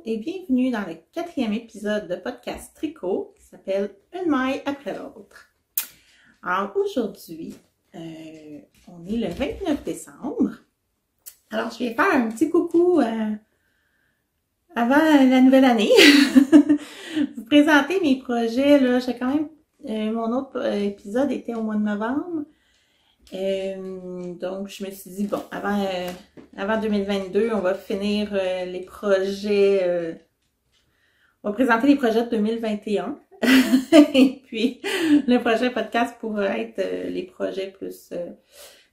Bonjour et bienvenue dans le 4e épisode de podcast Tricot qui s'appelle Une maille après l'autre. Alors aujourd'hui, on est le 29 décembre. Alors je vais faire un petit coucou avant la nouvelle année. Vous présenter mes projets, là, j'ai quand même, mon autre épisode était au mois de novembre. Donc je me suis dit, bon, avant 2022, on va finir les projets, on va présenter les projets de 2021. Et puis, le prochain podcast pourra être les projets plus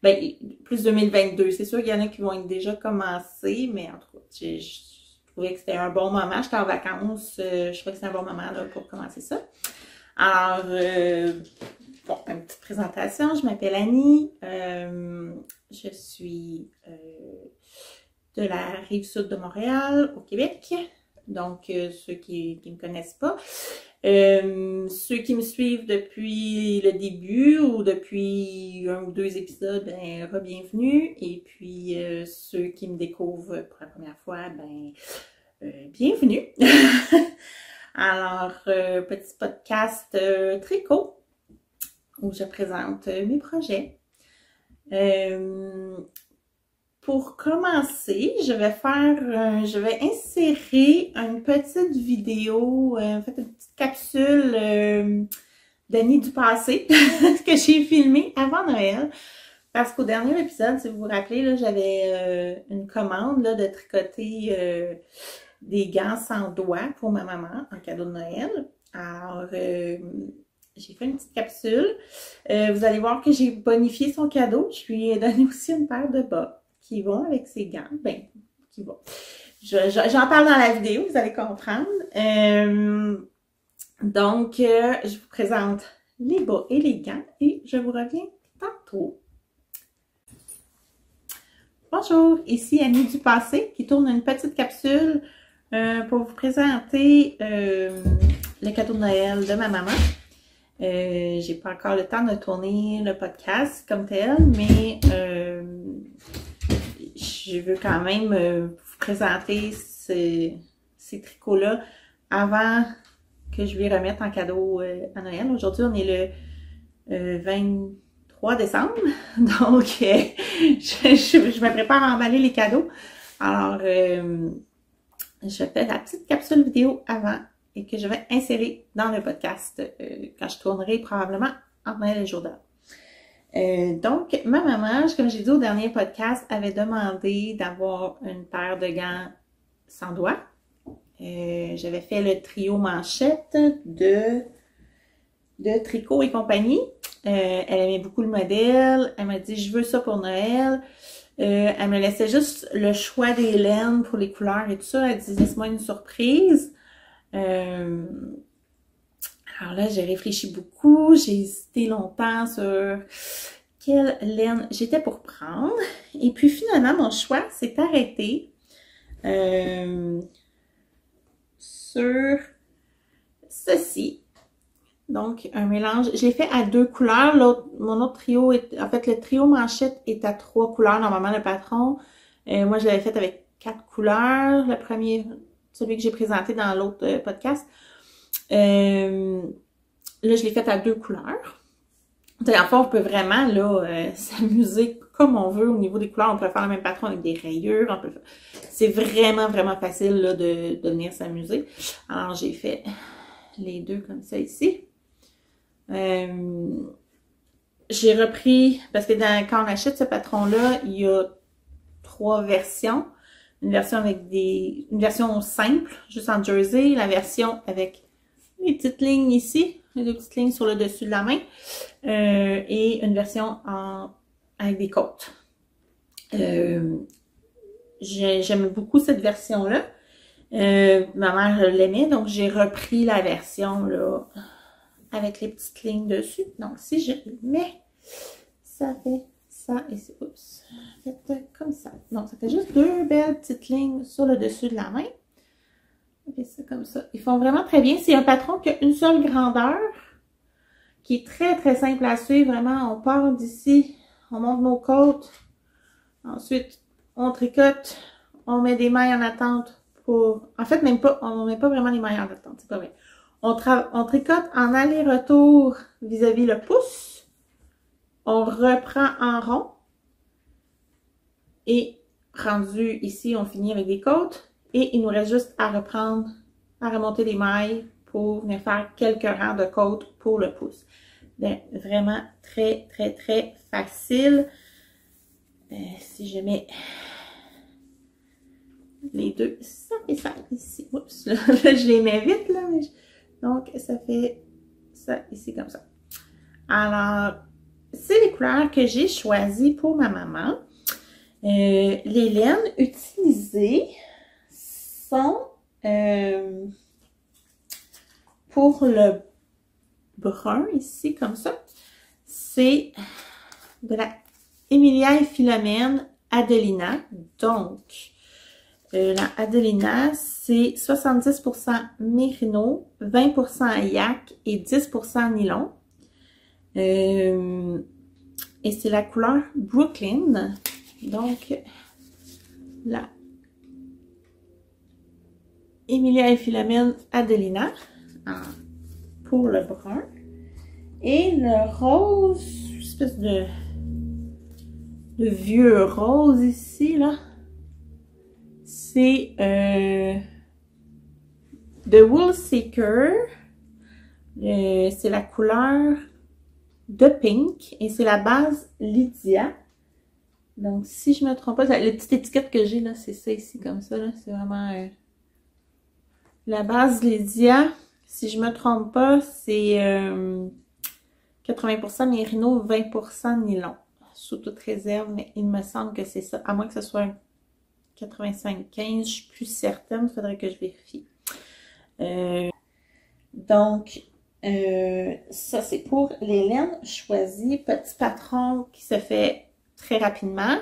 2022. C'est sûr qu'il y en a qui vont être déjà commencés, mais en tout cas, je trouvais que c'était un bon moment. J'étais en vacances, je trouvais que c'était un bon moment là, pour commencer ça. Alors, bon, une petite présentation. Je m'appelle Annie. Je suis de la Rive-Sud de Montréal, au Québec. Donc, ceux qui ne me connaissent pas. Ceux qui me suivent depuis le début ou depuis 1 ou 2 épisodes, ben, re-bienvenue. Et puis, ceux qui me découvrent pour la première fois, ben, bienvenue. Alors, petit podcast tricot où je présente mes projets. Pour commencer, je vais insérer une petite vidéo, en fait une petite capsule d'années du passé que j'ai filmée avant Noël. Parce qu'au dernier épisode, si vous vous rappelez, là, j'avais une commande là, de tricoter des gants sans doigts pour ma maman en cadeau de Noël. Alors, j'ai fait une petite capsule. Vous allez voir que j'ai bonifié son cadeau. Je lui ai donné aussi une paire de bas qui vont avec ses gants. Ben, qui vont. J'en parle dans la vidéo, vous allez comprendre. Donc, je vous présente les bas et les gants et je vous reviens tantôt. Bonjour, ici Annie du passé qui tourne une petite capsule pour vous présenter le cadeau de Noël de ma maman. J'ai pas encore le temps de tourner le podcast comme tel, mais je veux quand même vous présenter ces tricots-là avant que je lui remette en cadeau à Noël. Aujourd'hui, on est le 23 décembre, donc je me prépare à emballer les cadeaux. Alors, je fais la petite capsule vidéo avant et que je vais insérer dans le podcast quand je tournerai probablement entre Noël et le jour de l'an. Donc, ma maman, comme j'ai dit au dernier podcast, avait demandé d'avoir une paire de gants sans doigts. J'avais fait le trio manchette de Tricot et compagnie. Elle aimait beaucoup le modèle. Elle m'a dit, je veux ça pour Noël. Elle me laissait juste le choix des laines pour les couleurs et tout ça. Elle dit, laisse-moi une surprise. Alors là, j'ai réfléchi beaucoup. J'ai hésité longtemps sur quelle laine j'étais pour prendre. Et puis finalement, mon choix s'est arrêté sur ceci. Donc, un mélange. J'ai fait à 2 couleurs. Mon autre trio, en fait, le trio manchette est à 3 couleurs. Normalement, le patron. Moi, je l'avais fait avec 4 couleurs. Le premier, celui que j'ai présenté dans l'autre podcast. Là, je l'ai fait à 2 couleurs. Enfin, on peut vraiment là s'amuser comme on veut au niveau des couleurs. On peut faire le même patron avec des rayures. C'est vraiment, vraiment facile là, de venir s'amuser. Alors, j'ai fait les 2 comme ça ici. J'ai repris, parce que quand on achète ce patron-là, il y a 3 versions. Une version une version simple, juste en jersey, la version avec les petites lignes ici, les 2 petites lignes sur le dessus de la main, et une version avec des côtes. J'aime beaucoup cette version-là. Ma mère l'aimait, donc j'ai repris la version là avec les petites lignes dessus. Donc si je mets, ça fait ça et c'est comme ça. Donc ça fait juste 2 belles petites lignes sur le dessus de la main. Et c'est comme ça. Ils font vraiment très bien. C'est un patron qui a une seule grandeur, qui est très très simple à suivre. Vraiment, on part d'ici, on monte nos côtes. Ensuite, on tricote, on met des mailles en attente pour... En fait, même pas, on met pas vraiment les mailles en attente, c'est pas vrai. On tricote en aller-retour vis-à-vis le pouce. On reprend en rond. Et rendu ici, on finit avec des côtes. Et il nous reste juste à reprendre, à remonter les mailles pour venir faire quelques rangs de côtes pour le pouce. Donc, vraiment très, très, très facile. Si je mets les deux, ça fait ça ici. Oups, là, je les mets vite, là. Mais donc, ça fait ça ici comme ça. Alors, c'est les couleurs que j'ai choisies pour ma maman. Les laines utilisées sont pour le brun ici, comme ça. C'est de la Emilia et Philomène Adelina. Donc, la Adelina, c'est 70% mérino, 20% yak et 10% nylon. Et c'est la couleur Brooklyn. Donc, la Emilia et Philomène Adelina pour le brun. Et le rose, espèce de vieux rose ici, là. C'est de Wool Seeker. C'est la couleur de pink et c'est la base Lydia. Donc, si je me trompe pas, la petite étiquette que j'ai là, c'est ça ici, comme ça, là. C'est vraiment la base Lydia. Si je me trompe pas, c'est 80% mérino, 20% nylon. Sous toute réserve, mais il me semble que c'est ça. À moins que ce soit 85-15, je suis plus certaine. Il faudrait que je vérifie. Donc, ça, c'est pour les laines choisies. Petit patron qui se fait très rapidement.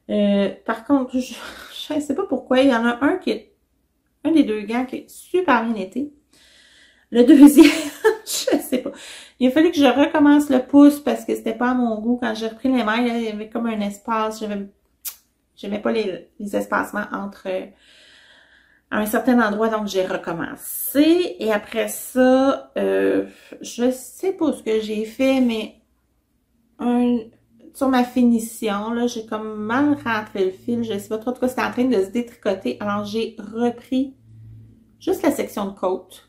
Par contre, je ne sais pas pourquoi. Il y en a un qui est un des deux gants qui est super bien été. Le deuxième, je sais pas. Il a fallu que je recommence le pouce parce que c'était pas à mon goût. Quand j'ai repris les mailles, il y avait comme un espace. J'aimais pas les espacements entre à un certain endroit, donc j'ai recommencé. Et après ça, je sais pas ce que j'ai fait, mais sur ma finition, là, j'ai comme mal rentré le fil. Je sais pas trop de quoi, c'était en train de se détricoter. Alors, j'ai repris juste la section de côte.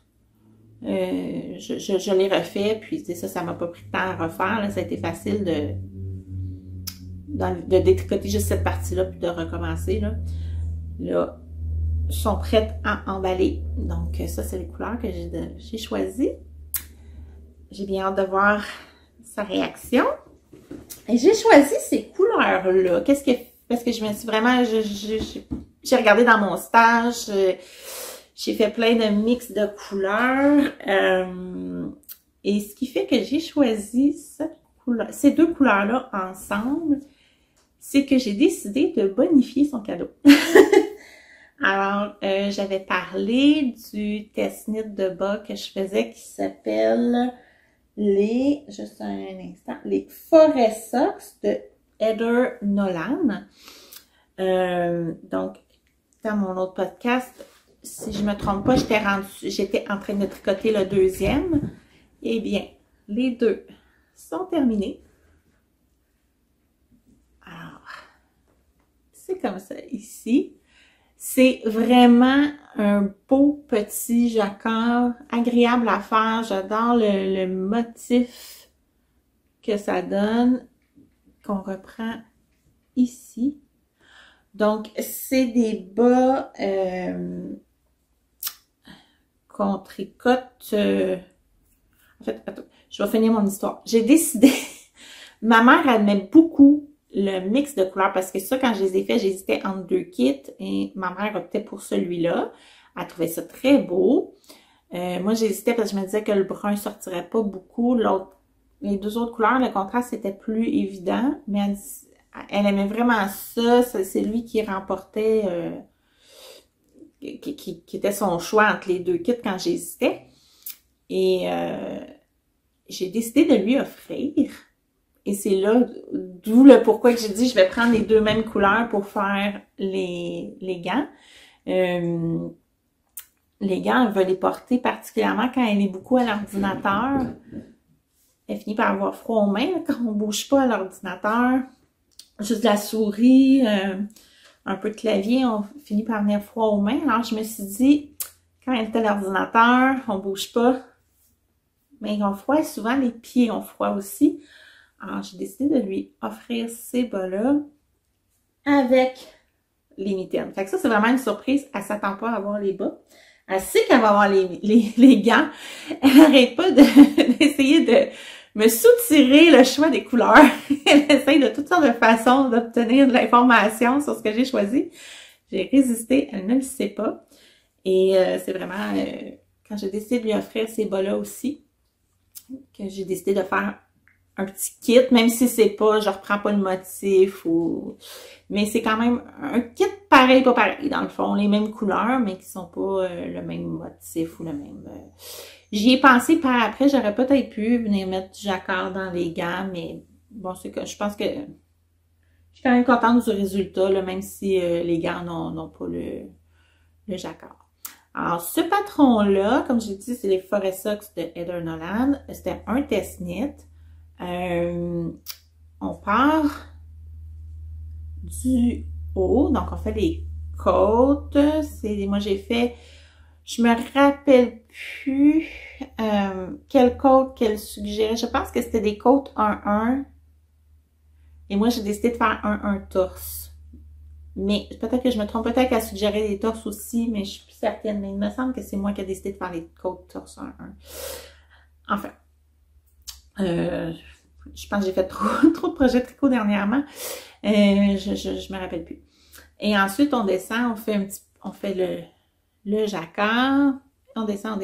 Je l'ai refait, puis ça m'a pas pris de temps à refaire. Là, ça a été facile de détricoter juste cette partie-là, puis de recommencer. Là, sont prêtes à emballer. Donc, ça, c'est les couleurs que j'ai choisies. J'ai bien hâte de voir sa réaction. Et j'ai choisi ces couleurs-là. Parce que je me suis vraiment... J'ai regardé dans mon stage... J'ai fait plein de mix de couleurs. Et ce qui fait que j'ai choisi ces deux couleurs-là ensemble, c'est que j'ai décidé de bonifier son cadeau. Alors, j'avais parlé du test knit de bas que je faisais qui s'appelle juste un instant, les Forêt Socks de Heather Nolan. Donc, dans mon autre podcast, si je me trompe pas, j'étais en train de tricoter le deuxième. Eh bien, les deux sont terminés. Alors, c'est comme ça ici. C'est vraiment un beau petit jacquard, agréable à faire. J'adore le motif que ça donne, qu'on reprend ici. Donc, c'est des bas qu'on tricote. En fait, attends, je vais finir mon histoire. J'ai décidé, ma mère, elle met beaucoup le mix de couleurs parce que ça, quand je les ai fait, j'hésitais entre deux kits et ma mère optait pour celui-là. Elle trouvait ça très beau. Moi, j'hésitais parce que je me disais que le brun sortirait pas beaucoup. Les deux autres couleurs, le contraste était plus évident, mais elle aimait vraiment ça. C'est lui qui remportait, qui était son choix entre les deux kits quand j'hésitais. Et j'ai décidé de lui offrir. Et c'est là, d'où le pourquoi que j'ai dit je vais prendre les deux mêmes couleurs pour faire les gants. Les gants, elle veut les porter particulièrement quand elle est beaucoup à l'ordinateur. Elle finit par avoir froid aux mains là, quand on bouge pas à l'ordinateur. Juste la souris, un peu de clavier, on finit par venir froid aux mains. Alors, je me suis dit, quand elle est à l'ordinateur, on bouge pas, mais ils ont froid et souvent les pieds ont froid aussi. Alors, j'ai décidé de lui offrir ces bas-là avec les mitaines. Fait que ça, c'est vraiment une surprise. Elle s'attend pas à avoir les bas. Elle sait qu'elle va avoir les gants. Elle n'arrête pas d'essayer de me soutirer le choix des couleurs. Elle essaye de toutes sortes de façons d'obtenir de l'information sur ce que j'ai choisi. J'ai résisté, elle ne le sait pas. Et c'est vraiment, quand j'ai décidé de lui offrir ces bas-là aussi, que j'ai décidé de faire un petit kit, même si c'est pas, je reprends pas le motif ou, mais c'est quand même un kit pareil, pas pareil, dans le fond, les mêmes couleurs, mais qui sont pas le même motif ou le même, J'y ai pensé par après, j'aurais peut-être pu venir mettre du jacquard dans les gants, mais bon, c'est que je pense que je suis quand même contente du résultat, là, même si les gants n'ont pas le jacquard. Alors, ce patron-là, comme j'ai dit, c'est les Forest Socks de Heather Nolan. C'était un test knit. On part du haut, donc on fait les côtes. Moi j'ai fait, je me rappelle plus quelle côte qu'elle suggérait. Je pense que c'était des côtes 1-1. Et moi j'ai décidé de faire 1-1 torse. Mais peut-être que je me trompe, peut-être qu'elle suggérait des torses aussi, mais je suis plus certaine. Mais il me semble que c'est moi qui ai décidé de faire les côtes torse 1-1. Enfin. Je pense que j'ai fait trop de projets tricot dernièrement. Je me rappelle plus. Et ensuite, on descend, on fait le jacquard. On descend.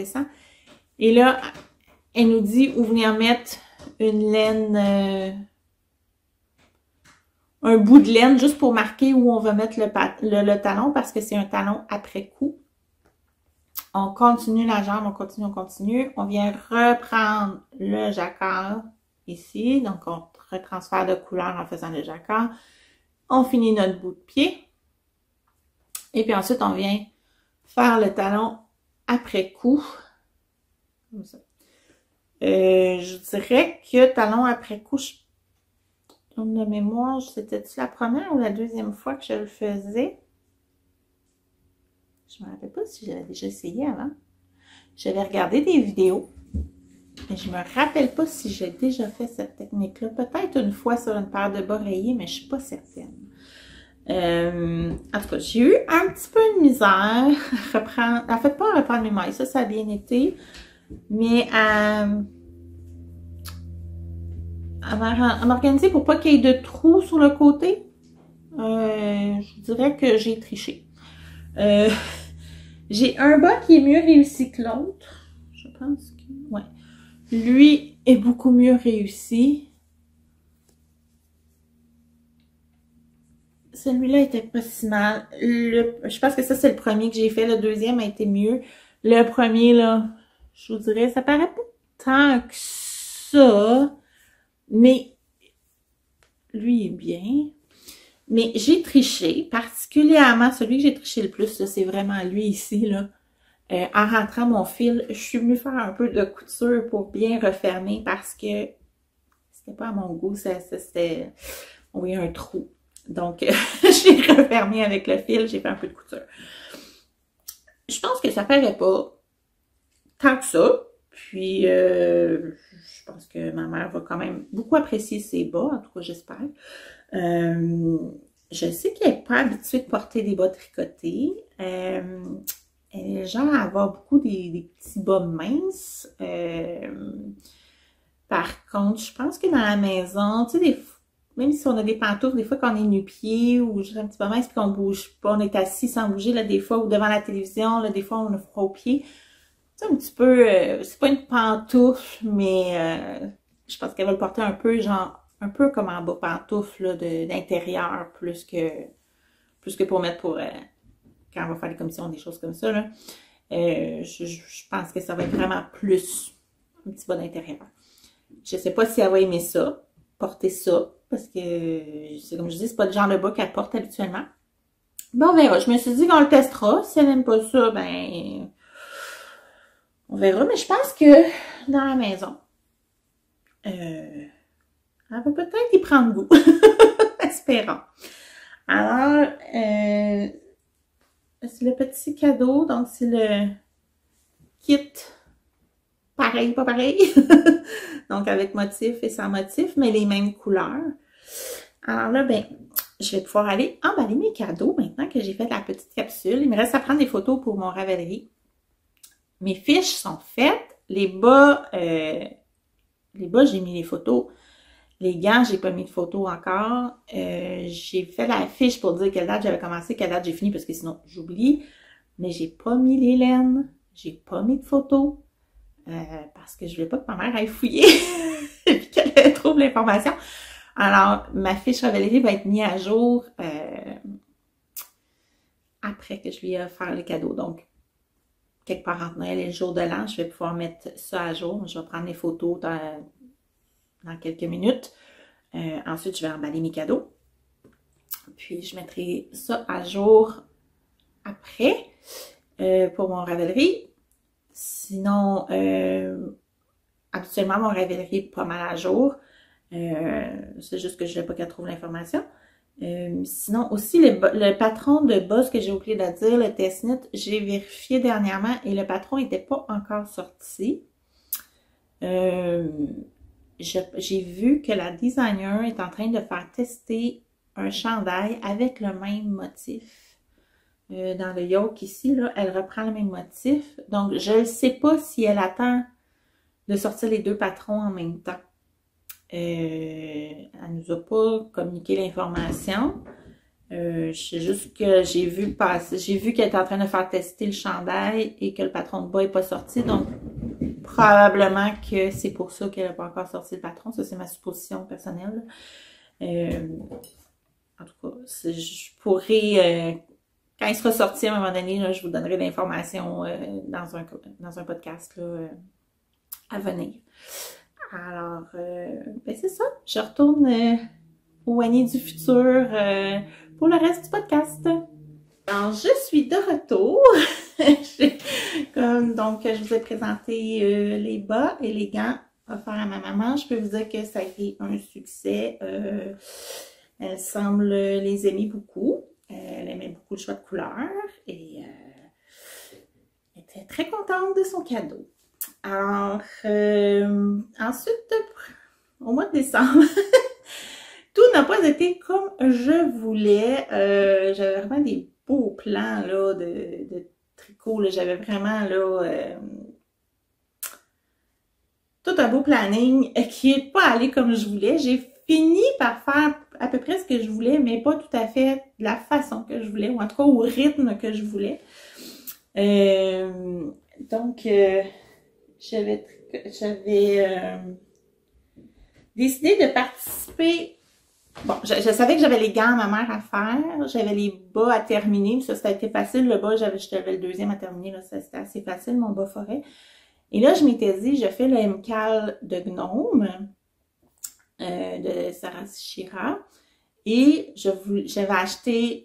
Et là, elle nous dit où venir mettre une laine, un bout de laine juste pour marquer où on va mettre le talon parce que c'est un talon après coup. On continue la jambe, on continue. On vient reprendre le jacquard ici. Donc, on retransfère de couleur en faisant le jacquard. On finit notre bout de pied. Et puis ensuite, on vient faire le après coup. Comme ça. Je dirais que talon après coup, de mémoire, c'était-tu la première ou la deuxième fois que je le faisais? Je me rappelle pas si j'avais déjà essayé avant. J'avais regardé des vidéos, mais je me rappelle pas si j'ai déjà fait cette technique-là. Peut-être une fois sur une paire de bas rayés, mais je suis pas certaine. En tout cas, j'ai eu un petit peu de misère à reprendre, en fait pas à reprendre mes mailles, ça a bien été, mais à m'organiser pour pas qu'il y ait de trous sur le côté. Je dirais que j'ai triché. J'ai un bas qui est mieux réussi que l'autre. Je pense que, ouais. Lui est beaucoup mieux réussi. Celui-là était pas si mal. Je pense que ça, c'est le premier que j'ai fait. Le deuxième a été mieux. Le premier, là, je vous dirais, ça paraît pas tant que ça. Mais, lui est bien. Mais j'ai triché, particulièrement celui que j'ai triché le plus, c'est vraiment lui ici, là. En rentrant mon fil, je suis venue faire un peu de couture pour bien refermer parce que c'était pas à mon goût, c'était, oui, un trou. Donc, j'ai refermé avec le fil, j'ai fait un peu de couture. Je pense que ça ferait pas tant que ça. Puis, je pense que ma mère va quand même beaucoup apprécier ses bas, en tout cas, j'espère. Je sais qu'elle n'est pas habituée de porter des bas tricotés. Elle est genre à avoir beaucoup des petits bas minces. Par contre, je pense que dans la maison, tu sais, même si on a des pantoufles, des fois qu'on est nu-pied ou juste un petit peu mince puis qu'on bouge pas, on est assis sans bouger, là, des fois, ou devant la télévision, là, des fois, on a froid aux pieds. C'est un petit peu, c'est pas une pantoufle, mais je pense qu'elle va le porter un peu, genre, un peu comme en bas pantoufle d'intérieur, plus que pour mettre quand on va faire des commissions, des choses comme ça, là. Je pense que ça va être vraiment plus un petit bas d'intérieur. Je sais pas si elle va aimer ça, porter ça, parce que, c'est comme je dis, c'est pas le genre de bas qu'elle porte habituellement. Bon, on verra. Je me suis dit qu'on le testera. Si elle n'aime pas ça, ben, on verra. Mais je pense que dans la maison, elle va peut-être y prendre goût. Espérons. Alors, c'est le petit cadeau. Donc, c'est le kit pareil, pas pareil. Donc, avec motif et sans motif, mais les mêmes couleurs. Alors là, ben, je vais pouvoir aller emballer mes cadeaux maintenant que j'ai fait la petite capsule. Il me reste à prendre des photos pour mon Ravelry. Mes fiches sont faites. Les bas, j'ai mis les photos. Les gants, j'ai pas mis de photos encore. J'ai fait la fiche pour dire quelle date j'avais commencé, quelle date j'ai fini, parce que sinon, j'oublie. Mais j'ai pas mis les laines. J'ai pas mis de photos. Parce que je voulais pas que ma mère aille fouiller et puis qu'elle trouve l'information. Alors, ma fiche Ravelry va être mise à jour après que je lui ai offert le cadeau. Donc, quelque part entre Noël et le jour de l'an, je vais pouvoir mettre ça à jour. Je vais prendre les photos dans quelques minutes. Ensuite, je vais emballer mes cadeaux. Puis, je mettrai ça à jour après pour mon Ravelry. Sinon, habituellement, mon Ravelry est pas mal à jour. C'est juste que je ne voulais pas qu'elle trouve l'information. Sinon, aussi, le patron de bas que j'ai oublié de dire, le test-knit, j'ai vérifié dernièrement et le patron n'était pas encore sorti. J'ai vu que la designer est en train de faire tester un chandail avec le même motif. Dans le yoke ici, là, elle reprend le même motif. Donc, je ne sais pas si elle attend de sortir les deux patrons en même temps. Elle nous a pas communiqué l'information. Je sais juste que j'ai vu qu'elle était en train de faire tester le chandail et que le patron de bas n'est pas sorti. Donc, probablement que c'est pour ça qu'elle n'a pas encore sorti le patron. Ça, c'est ma supposition personnelle. En tout cas, je pourrais... quand il sera sorti à un moment donné, là, je vous donnerai l'information dans un podcast là, à venir. Alors, ben c'est ça. Je retourne au Annie du futur pour le reste du podcast. Alors, je suis de retour. Donc, je vous ai présenté les bas et les gants offerts à ma maman. Je peux vous dire que ça a été un succès. Elle semble les aimer beaucoup. Elle aimait beaucoup le choix de couleurs et elle était très contente de son cadeau. Alors, ensuite, au mois de décembre, tout n'a pas été comme je voulais. J'avais vraiment des beaux plans là, de tricot. J'avais vraiment là, tout un beau planning qui n'est pas allé comme je voulais. J'ai fini par faire à peu près ce que je voulais, mais pas tout à fait de la façon que je voulais, ou en tout cas au rythme que je voulais. Donc, j'avais décidé de participer. Bon, je savais que j'avais les gants à ma mère à faire, j'avais les bas à terminer, ça a été facile. Le bas, j'avais le deuxième à terminer, là, ça c'était assez facile, mon bas forêt. Et là, je m'étais dit, je fais le MCAL de Gnome de Sarah Shira. Et j'avais acheté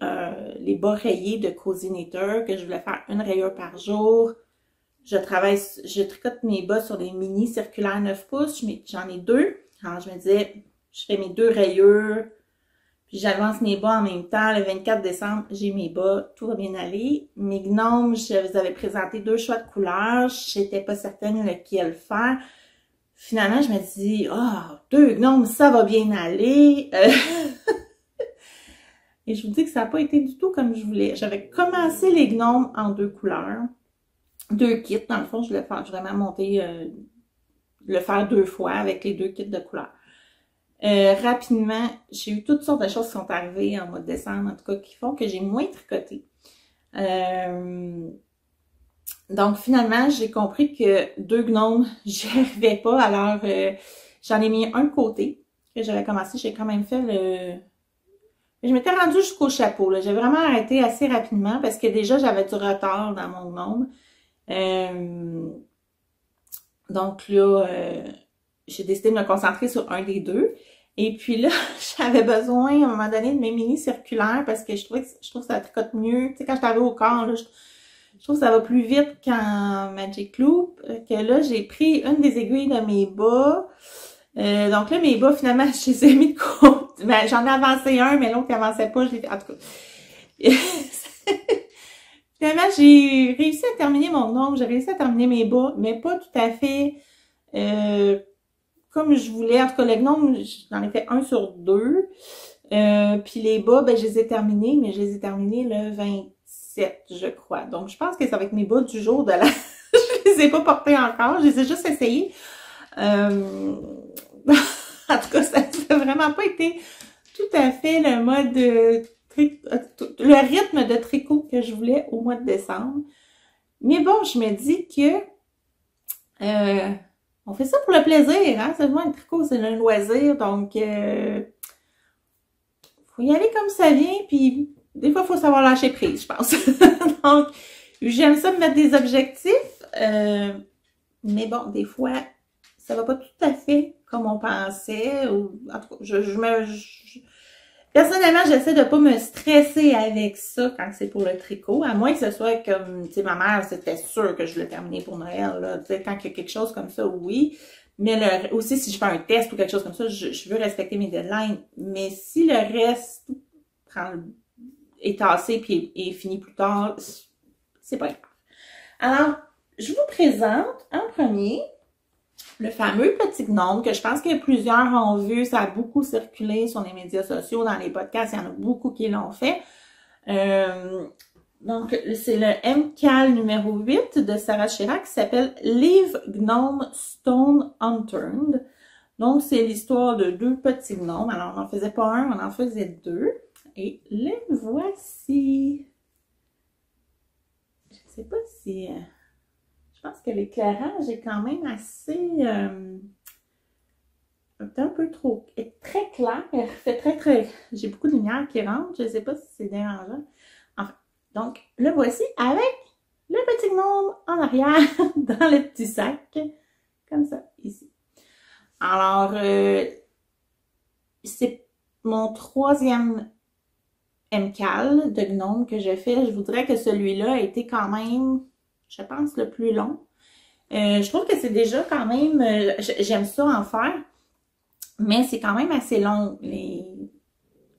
les bas rayés de Cozy Knitter, que je voulais faire une rayure par jour. Je tricote mes bas sur des mini circulaires 9 pouces. J'en ai deux. Alors, je me disais, je fais mes deux rayures, puis j'avance mes bas en même temps. Le 24 décembre, j'ai mes bas. Tout va bien aller. Mes gnomes, je vous avais présenté deux choix de couleurs. Je n'étais pas certaine lequel faire. Finalement, je me dis, deux gnomes, ça va bien aller. Et je vous dis que ça n'a pas été du tout comme je voulais. J'avais commencé les gnomes en deux couleurs. Deux kits, dans le fond, je voulais vraiment monter, le faire deux fois avec les deux kits de couleurs. Rapidement, j'ai eu toutes sortes de choses qui sont arrivées en mois de décembre, en tout cas, qui font que j'ai moins tricoté. Donc, finalement, j'ai compris que deux gnomes, j'y arrivais pas. Alors, j'en ai mis un de côté, que j'avais commencé. J'ai quand même fait le... Je m'étais rendue jusqu'au chapeau. J'ai vraiment arrêté assez rapidement parce que déjà, j'avais du retard dans mon gnome. Donc là, j'ai décidé de me concentrer sur un des deux. Et puis là, j'avais besoin, à un moment donné, de mes mini circulaires parce que je trouve que ça tricote mieux. Tu sais, quand je t'avais au corps, là, je trouve que ça va plus vite qu'en Magic Loop. Que là, j'ai pris une des aiguilles de mes bas. Donc là, mes bas, finalement, je les ai mis de côté. Ben, j'en ai avancé un, mais l'autre qui avançait pas, je l'ai fait. En tout cas. Finalement, j'ai réussi à terminer mon nombre, j'ai réussi à terminer mes bas, mais pas tout à fait comme je voulais. En tout cas, le gnome, j'en ai fait 1 sur 2. Puis les bas, ben, je les ai terminés, mais je les ai terminés le 27, je crois. Donc, je pense que ça va être mes bas du jour de la... je les ai pas portés encore, je les ai juste essayés. En tout cas, ça n'a vraiment pas été tout à fait le mode le rythme de tricot que je voulais au mois de décembre. Mais bon, je me dis que on fait ça pour le plaisir, hein? Seulement le tricot, c'est un loisir, donc faut y aller comme ça vient, puis des fois, il faut savoir lâcher prise, je pense. Donc, j'aime ça me mettre des objectifs, mais bon, des fois, ça va pas tout à fait comme on pensait. Ou, en tout cas, personnellement, j'essaie de pas me stresser avec ça quand c'est pour le tricot, à moins que ce soit comme, tu sais, ma mère, c'était sûr que je voulais terminer pour Noël, là. Tu sais, quand il y a quelque chose comme ça, oui. Mais aussi, si je fais un test ou quelque chose comme ça, je veux respecter mes deadlines. Mais si le reste est tassé puis est fini plus tard, c'est pas grave. Alors, je vous présente en premier le fameux petit gnome que je pense que plusieurs ont vu, ça a beaucoup circulé sur les médias sociaux, dans les podcasts, il y en a beaucoup qui l'ont fait. Donc, c'est le MCAL numéro 8 de Sarah Chirac qui s'appelle Leave Gnome Stone Unturned. Donc, c'est l'histoire de 2 petits gnomes. Alors, on n'en faisait pas un, on en faisait 2. Et les voici. Je ne sais pas si... je pense que l'éclairage est quand même assez... un peu trop... est très clair. Fait j'ai beaucoup de lumière qui rentre. Je ne sais pas si c'est dérangeant. Enfin, donc, le voici avec le petit gnome en arrière dans le petit sac. Comme ça, ici. Alors, c'est mon 3e MCAL de gnome que je fais. Je vous dirais que celui-là a été quand même, je pense, le plus long. Je trouve que c'est déjà quand même, j'aime ça en faire, mais c'est quand même assez long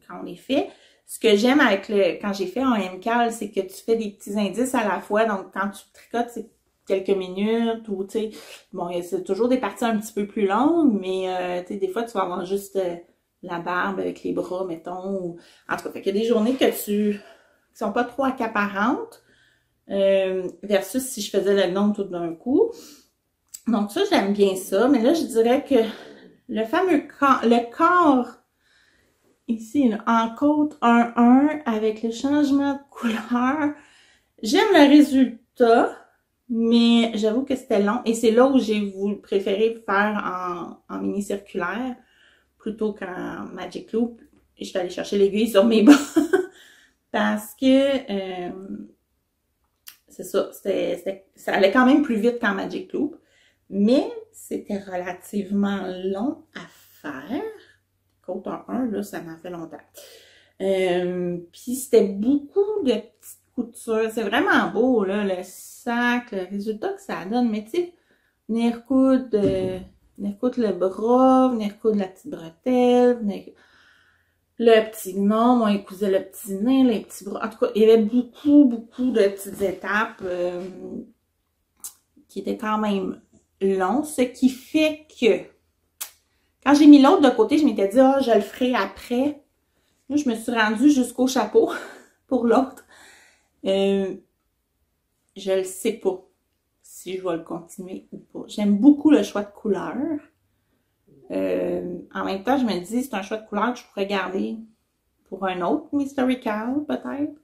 quand on les fait. Ce que j'aime avec quand j'ai fait un MCAL, c'est que tu fais des petits indices à la fois. Donc, quand tu tricotes, c'est quelques minutes ou, tu sais, bon, c'est toujours des parties un petit peu plus longues, mais, tu sais, des fois, tu vas avoir juste la barbe avec les bras, mettons. Ou, en tout cas, fait qu'il y a des journées qui sont pas trop accaparantes, versus si je faisais le gnome tout d'un coup. Donc, ça, j'aime bien ça. Mais là, je dirais que le fameux corps, le corps ici, là, en côte 1-1 avec le changement de couleur. J'aime le résultat, mais j'avoue que c'était long. Et c'est là où j'ai préféré faire en mini circulaire plutôt qu'en Magic Loop. Et je suis allée chercher l'aiguille sur mes bas. Parce que c'est ça, ça allait quand même plus vite qu'en Magic Loop. Mais c'était relativement long à faire. Côte en 1, là, ça m'a fait longtemps. Puis c'était beaucoup de petites coutures. C'est vraiment beau, là, le sac, le résultat que ça donne. Mais tu sais, venir coudre le bras, venir coudre la petite bretelle, le petit gnome, on cousait le petit nez, les petits bras. En tout cas, il y avait beaucoup, beaucoup de petites étapes qui étaient quand même longues. Ce qui fait que quand j'ai mis l'autre de côté, je m'étais dit, ah, je le ferai après. Là, je me suis rendue jusqu'au chapeau pour l'autre. Je le sais pas si je vais le continuer ou pas. J'aime beaucoup le choix de couleur. En même temps, je me dis, c'est un choix de couleur que je pourrais garder pour un autre Mystery Cow, peut-être.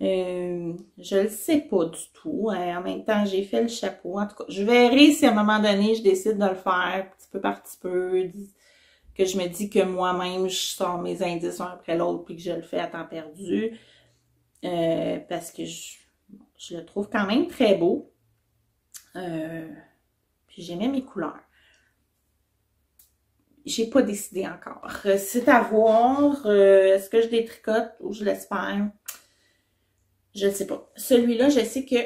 Je le sais pas du tout. En même temps, j'ai fait le chapeau. En tout cas, je verrai si à un moment donné, je décide de le faire petit peu par petit peu, que je me dis que moi-même, je sors mes indices un après l'autre puis que je le fais à temps perdu. Parce que je le trouve quand même très beau. Puis j'aimais mes couleurs. j'ai pas décidé encore. C'est à voir. Est-ce que je détricote ou je laisse faire? Je ne sais pas. Celui-là, je sais que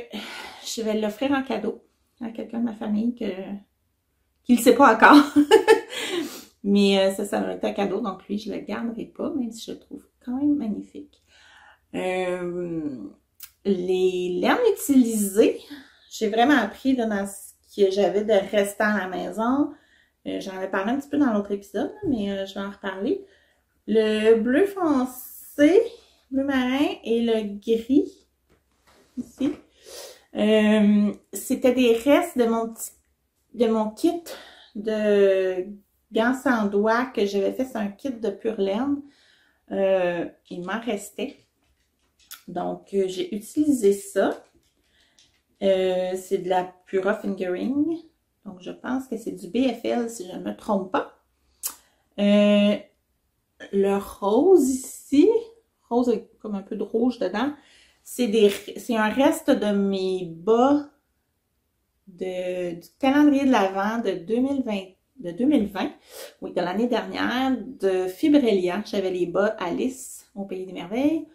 je vais l'offrir en cadeau à quelqu'un de ma famille qui ne le sait pas encore. Mais ça va être un cadeau, donc lui, je le garderai pas, même si je le trouve quand même magnifique. Les laines utilisées, j'ai vraiment appris là, dans ce que j'avais de restant à la maison. J'en avais parlé un petit peu dans l'autre épisode, mais je vais en reparler. Le bleu foncé, bleu marin et le gris, ici, c'était des restes de mon kit de gants sans doigts que j'avais fait sur un kit de pure laine. Il m'en restait. Donc, j'ai utilisé ça. C'est de la Pura Fingering. Donc, je pense que c'est du BFL, si je ne me trompe pas. Le rose ici, rose avec comme un peu de rouge dedans, c'est un reste de mes bas du calendrier de l'Avent de 2020, oui, de l'année dernière, de Fibrelia. J'avais les bas Alice au Pays des Merveilles.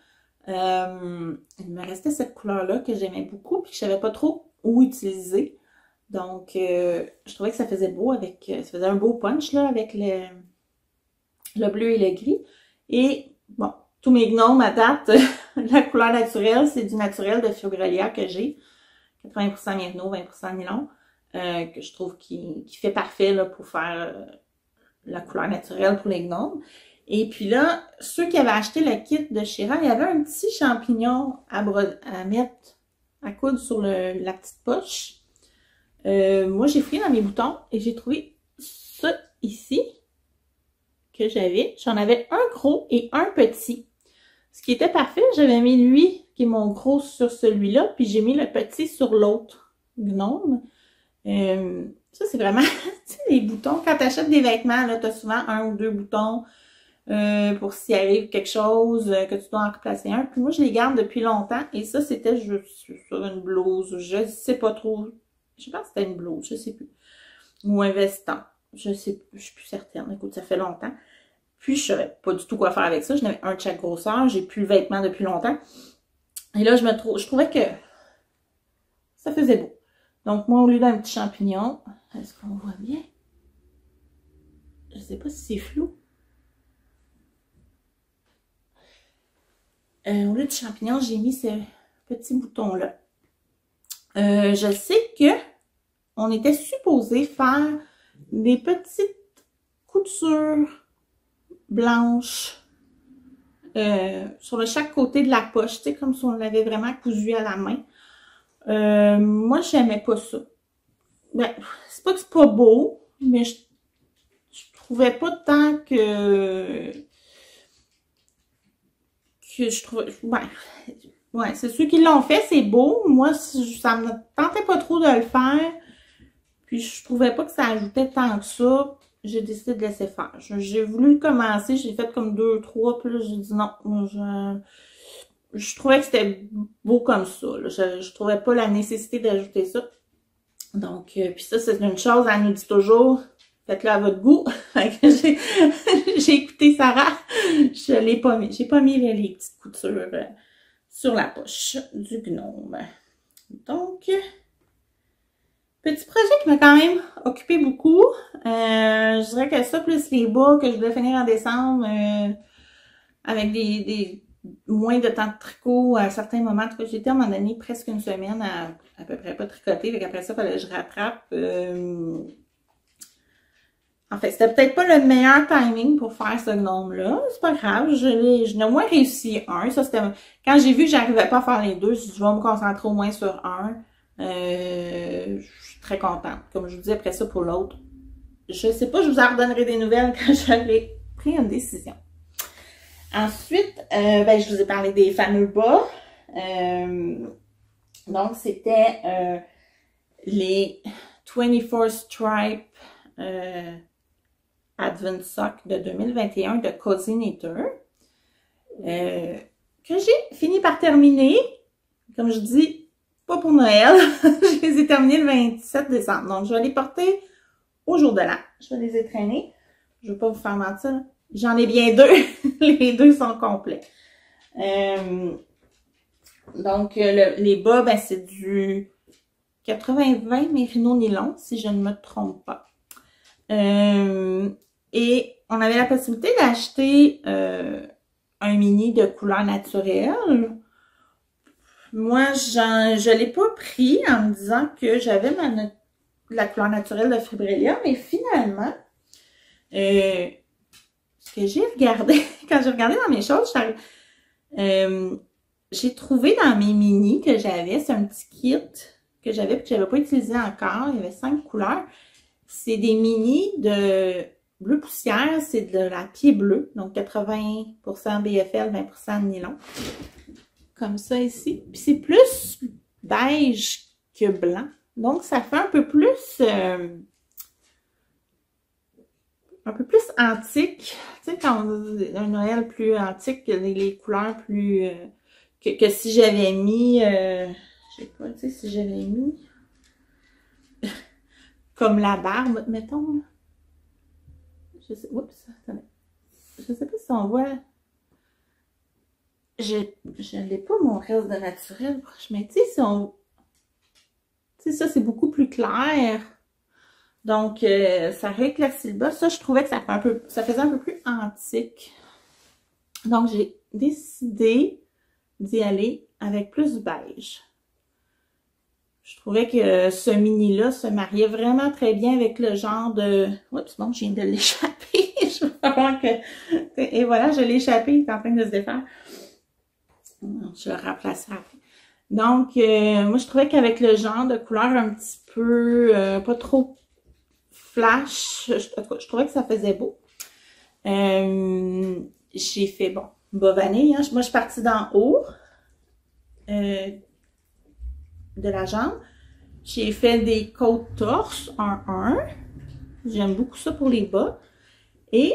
Il me restait cette couleur-là que j'aimais beaucoup puis que je savais pas trop où utiliser. Donc, je trouvais que ça faisait beau ça faisait un beau punch là avec le bleu et le gris. Et bon, tous mes gnomes à date, la couleur naturelle, c'est du naturel de Fibrelia que j'ai. 80% mérino, 20% nylon. Que je trouve qui fait parfait là, pour faire la couleur naturelle pour les gnomes. Et puis là, ceux qui avaient acheté le kit de Shira, il y avait un petit champignon à mettre à coudre sur la petite poche. Moi, j'ai fouillé dans mes boutons et j'ai trouvé ça ici que j'avais. J'en avais un gros et un petit. Ce qui était parfait, j'avais mis lui, qui est mon gros, sur celui-là, puis j'ai mis le petit sur l'autre gnome. Ça, c'est vraiment, tu sais, les boutons. Quand tu achètes des vêtements, là, tu as souvent un ou deux boutons pour s'il arrive quelque chose, que tu dois en replacer un. Puis moi, je les garde depuis longtemps. Et ça, c'était sur une blouse. Je sais pas trop. Je pense que c'était une blouse, je sais plus. Ou un veston. Je suis plus certaine. Écoute, ça fait longtemps. Puis, je savais pas du tout quoi faire avec ça. J'en avais un de chaque grosseur. J'ai plus le vêtement depuis longtemps. Et là, je trouvais que ça faisait beau. Donc, moi, au lieu d'un petit champignon, est-ce qu'on voit bien? Je sais pas si c'est flou. Au lieu du champignon, j'ai mis ce petit bouton-là. Je sais que on était supposé faire des petites coutures blanches sur chaque côté de la poche, tu sais, comme si on l'avait vraiment cousu à la main. Moi, j'aimais pas ça. Ben, c'est pas que c'est pas beau, mais je trouvais pas tant que je trouvais... Ouais, c'est ceux qui l'ont fait, c'est beau. Moi, ça me tentait pas trop de le faire. Puis, je trouvais pas que ça ajoutait tant que ça. J'ai décidé de laisser faire. J'ai voulu commencer, j'ai fait comme 2, 3, puis là, j'ai dit non. Je trouvais que c'était beau comme ça. Là. Je trouvais pas la nécessité d'ajouter ça. Donc, puis ça, c'est une chose, elle nous dit toujours, faites-le à votre goût. J'ai écouté Sarah, je l'ai pas mis. J'ai pas mis les petites coutures sur la poche du gnome. Donc, petit projet qui m'a quand même occupé beaucoup. Je dirais que ça, plus les bas que je voulais finir en décembre, avec des moins de temps de tricot à certains moments. En tout cas, j'étais à un moment donné presque une semaine à peu près pas tricoter. Fait qu'après ça, il fallait que je rattrape. En fait, c'était peut-être pas le meilleur timing pour faire ce gnome-là. C'est pas grave. Je n'ai au moins réussi un. Ça, c'était, quand j'ai vu que j'arrivais pas à faire les deux, je vais me concentrer au moins sur un. Je suis très contente. Comme je vous dis après ça pour l'autre. Je sais pas, je vous en redonnerai des nouvelles quand j'aurai pris une décision. Ensuite, je vous ai parlé des fameux bas. Donc, c'était les 24 Stripe Advent Sock de 2021 de Cozy Knitter. Que j'ai fini par terminer. Comme je dis, pas pour Noël. Je les ai terminés le 27 décembre. Donc, je vais les porter au jour de l'an. Je vais les étraîner. Je veux pas vous faire mentir. J'en ai bien deux. Les deux sont complets. Donc, les bas, ben, c'est du 80-20 Merino nylon, si je ne me trompe pas. Et on avait la possibilité d'acheter un mini de couleur naturelle. Moi, je l'ai pas pris en me disant que j'avais la couleur naturelle de Fibrelia, mais finalement, ce que j'ai regardé, quand j'ai regardé dans mes choses, j'ai trouvé dans mes mini que j'avais, c'est un petit kit que j'avais pas utilisé encore. Il y avait 5 couleurs. C'est des mini de bleu poussière, c'est de la pied bleu, donc 80% BFL, 20% nylon. Comme ça ici. Puis c'est plus beige que blanc. Donc ça fait un peu plus antique. Tu sais, quand on dit un Noël plus antique, les couleurs plus que si j'avais mis je sais pas, tu sais, si j'avais mis comme la barbe, mettons. Là. Je sais, oups, attendez. Je sais pas si on voit. Je n'ai pas mon reste de naturel, mais tu sais, si on. Tu sais, ça, c'est beaucoup plus clair. Donc, ça rééclaircit le bas. Ça, je trouvais que ça faisait un peu plus antique. Donc, j'ai décidé d'y aller avec plus beige. Je trouvais que ce mini-là se mariait vraiment très bien avec le genre de... Oups, bon, je viens de l'échapper. Je vais voir que... Et voilà, je l'ai échappé, il est en train de se défaire. Je le remplacerai après. Donc, moi, je trouvais qu'avec le genre de couleur un petit peu... pas trop flash, je trouvais que ça faisait beau. J'ai fait, bon, bas vanille. Hein. Moi, je suis partie d'en haut. De la jambe. J'ai fait des côtes torse en 1. J'aime beaucoup ça pour les bas. Et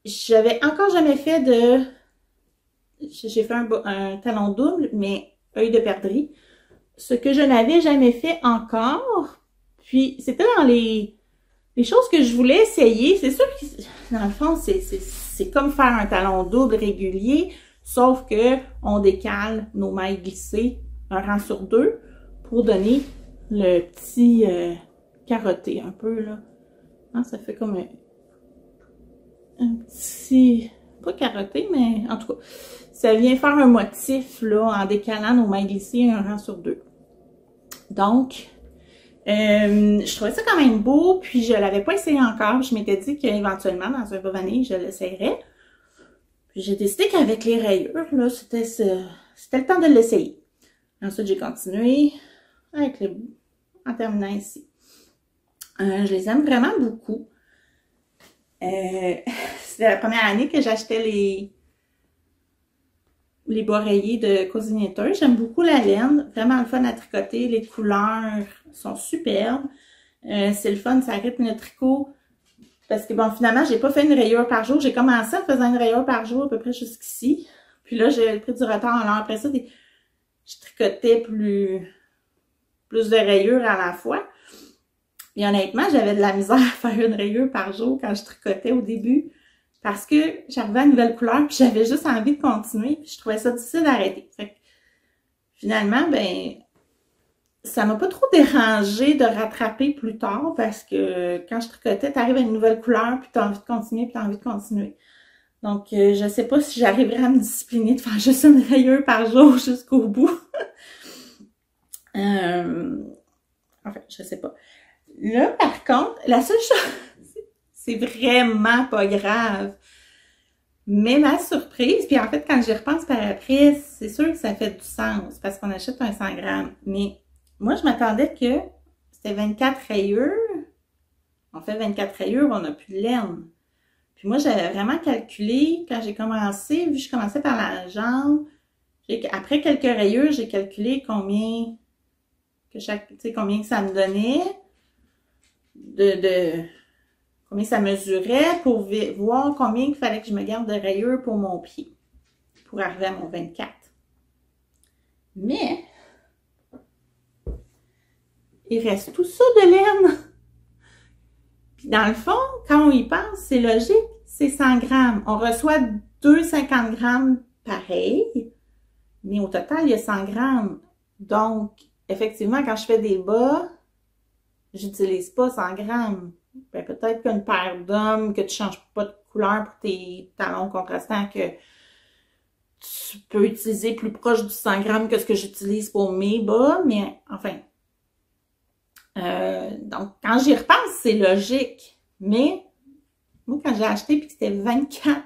j'avais encore jamais fait de... J'ai fait un talon double, mais œil de perdrix. Ce que je n'avais jamais fait encore. Puis, c'était dans les choses que je voulais essayer. C'est sûr que, dans le fond, c'est comme faire un talon double régulier. Sauf que on décale nos mailles glissées un rang sur 2 pour donner le petit carotté un peu là. Hein, ça fait comme un petit, pas carotté, mais en tout cas, ça vient faire un motif là en décalant nos mailles glissées un rang sur 2. Donc, je trouvais ça quand même beau, puis je l'avais pas essayé encore. Je m'étais dit qu'éventuellement, dans un bas vanille, je l'essayerais. Puis j'ai décidé qu'avec les rayures, là, c'était le temps de l'essayer. Ensuite, j'ai continué avec les bouts, en terminant ici. Je les aime vraiment beaucoup. C'était la première année que j'achetais les bas rayés de Cosinator. J'aime beaucoup la laine, vraiment le fun à tricoter. Les couleurs sont superbes. C'est le fun, ça rythme le tricot. Parce que bon, finalement, j'ai pas fait une rayure par jour. J'ai commencé en faisant une rayure par jour à peu près jusqu'ici. Puis là, j'ai pris du retard. Alors après ça, je tricotais plus de rayures à la fois. Et honnêtement, j'avais de la misère à faire une rayure par jour quand je tricotais au début. Parce que j'arrivais à une nouvelle couleur, puis j'avais juste envie de continuer. Puis je trouvais ça difficile d'arrêter. Fait que finalement, ben, ça m'a pas trop dérangé de rattraper plus tard parce que quand je tricotais, t'arrives à une nouvelle couleur, puis t'as envie de continuer, puis t'as envie de continuer. Donc, je sais pas si j'arriverai à me discipliner de faire juste une rayure par jour jusqu'au bout. Enfin, je sais pas. Là, par contre, la seule chose, c'est vraiment pas grave. Mais ma surprise, puis en fait, quand j'y repense par après, c'est sûr que ça fait du sens parce qu'on achète un 100 grammes. Mais moi, je m'attendais que c'était 24 rayures. On fait 24 rayures, on n'a plus de laine. Puis moi, j'avais vraiment calculé, quand j'ai commencé, vu que je commençais par la jambe, après quelques rayures, j'ai calculé combien que combien que ça me donnait, combien ça mesurait pour voir combien il fallait que je me garde de rayures pour mon pied, pour arriver à mon 24. Mais, il reste tout ça de laine. Puis dans le fond, quand on y pense, c'est logique, c'est 100 grammes. On reçoit 2,50 grammes pareil, mais au total, il y a 100 grammes. Donc, effectivement, quand je fais des bas, j'utilise pas 100 grammes. Ben, peut-être qu'une paire d'hommes, que tu changes pas de couleur pour tes talons contrastants, que tu peux utiliser plus proche du 100 grammes que ce que j'utilise pour mes bas, mais enfin. Donc, quand j'y repense, c'est logique. Mais, moi, quand j'ai acheté et que c'était 24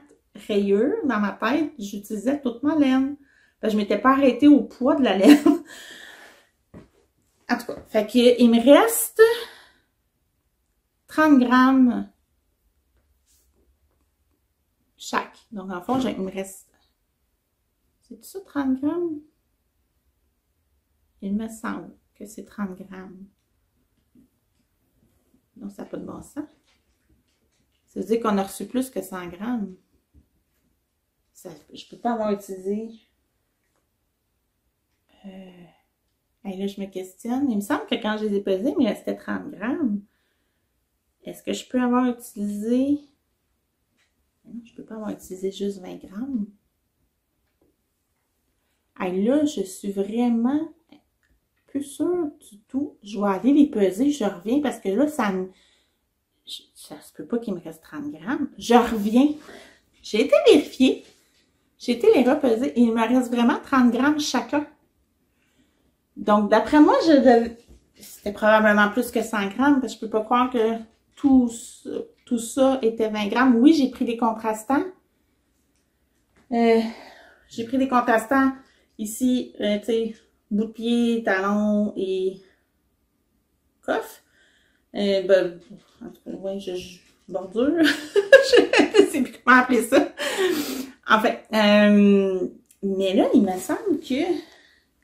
rayures dans ma tête, j'utilisais toute ma laine. Je m'étais pas arrêtée au poids de la laine. En tout cas, fait qu'il me reste 30 grammes chaque. Donc, en fond, il me reste... C'est ça, 30 grammes? Il me semble que c'est 30 grammes. Non, ça n'a pas de bon sens. Ça veut dire qu'on a reçu plus que 100 grammes. Ça, je ne peux pas avoir utilisé... Et là, je me questionne. Il me semble que quand je les ai pesés, il me restait 30 grammes. Est-ce que je peux avoir utilisé... Non, je ne peux pas avoir utilisé juste 20 grammes. Et là, je suis vraiment plus sûre du tout. Je vais aller les peser, je reviens parce que là, ça se peut pas qu'il me reste 30 grammes. Je reviens. J'ai été vérifier. J'ai été les repeser et il me reste vraiment 30 grammes chacun. Donc, d'après moi, c'était probablement plus que 100 grammes parce que je peux pas croire que tout ça était 20 grammes. Oui, j'ai pris des contrastants. J'ai pris des contrastants ici, tu sais, bout de pied, talon et coffre. Ben, en tout cas, ouais, bordure. Je sais plus comment appeler ça. En fait, mais là, il me semble que,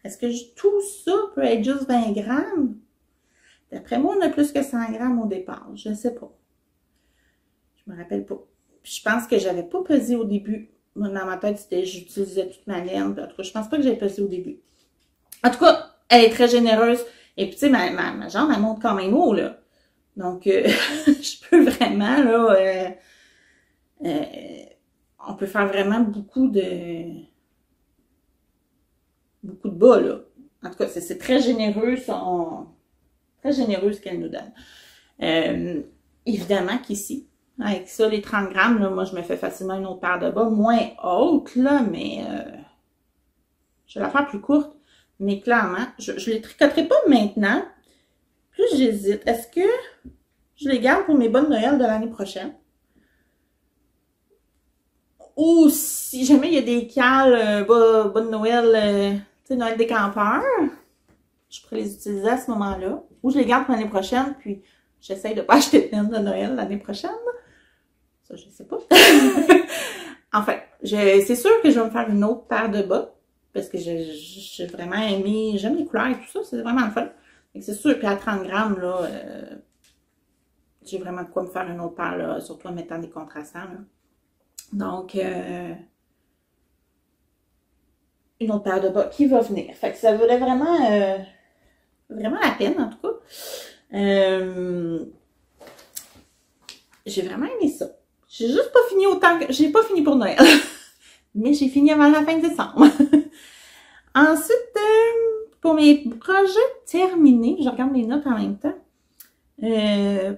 est-ce que tout ça peut être juste 20 grammes? D'après moi, on a plus que 100 grammes au départ. Je ne sais pas. Je me rappelle pas. Puis je pense que j'avais pas pesé au début. Moi, dans ma tête, c'était j'utilisais toute ma laine. En tout cas, je pense pas que j'avais pesé au début. En tout cas, elle est très généreuse. Et puis, tu sais, ma jambe, elle monte quand même haut, là. Donc, je peux vraiment, là, on peut faire vraiment beaucoup de bas, là. En tout cas, c'est très généreux, très généreux ce qu'elle nous donne. Évidemment qu'ici, avec ça, les 30 grammes, là, moi, je me fais facilement une autre paire de bas, moins haute, là, mais je vais la faire plus courte. Mais clairement, je les tricoterai pas maintenant. Plus j'hésite. Est-ce que je les garde pour mes bonnes Noël de l'année prochaine? Ou si jamais il y a des cales bonne Noël, tu sais, Noël des campeurs, je pourrais les utiliser à ce moment-là. Ou je les garde pour l'année prochaine, puis j'essaye de pas acheter de laine de Noël l'année prochaine. Ça, je sais pas. Enfin, c'est sûr que je vais me faire une autre paire de bas. Parce que j'ai vraiment aimé, j'aime les couleurs et tout ça, c'est vraiment le fun. C'est sûr, puis à 30 grammes, là, j'ai vraiment de quoi me faire une autre paire, là, surtout en mettant des contrastants, là. Donc, une autre paire de bas qui va venir. Fait que ça valait vraiment, vraiment la peine, en tout cas. J'ai vraiment aimé ça. J'ai juste pas fini autant que, j'ai pas fini pour Noël. Mais j'ai fini avant la fin décembre. Ensuite, pour mes projets terminés, je regarde mes notes en même temps.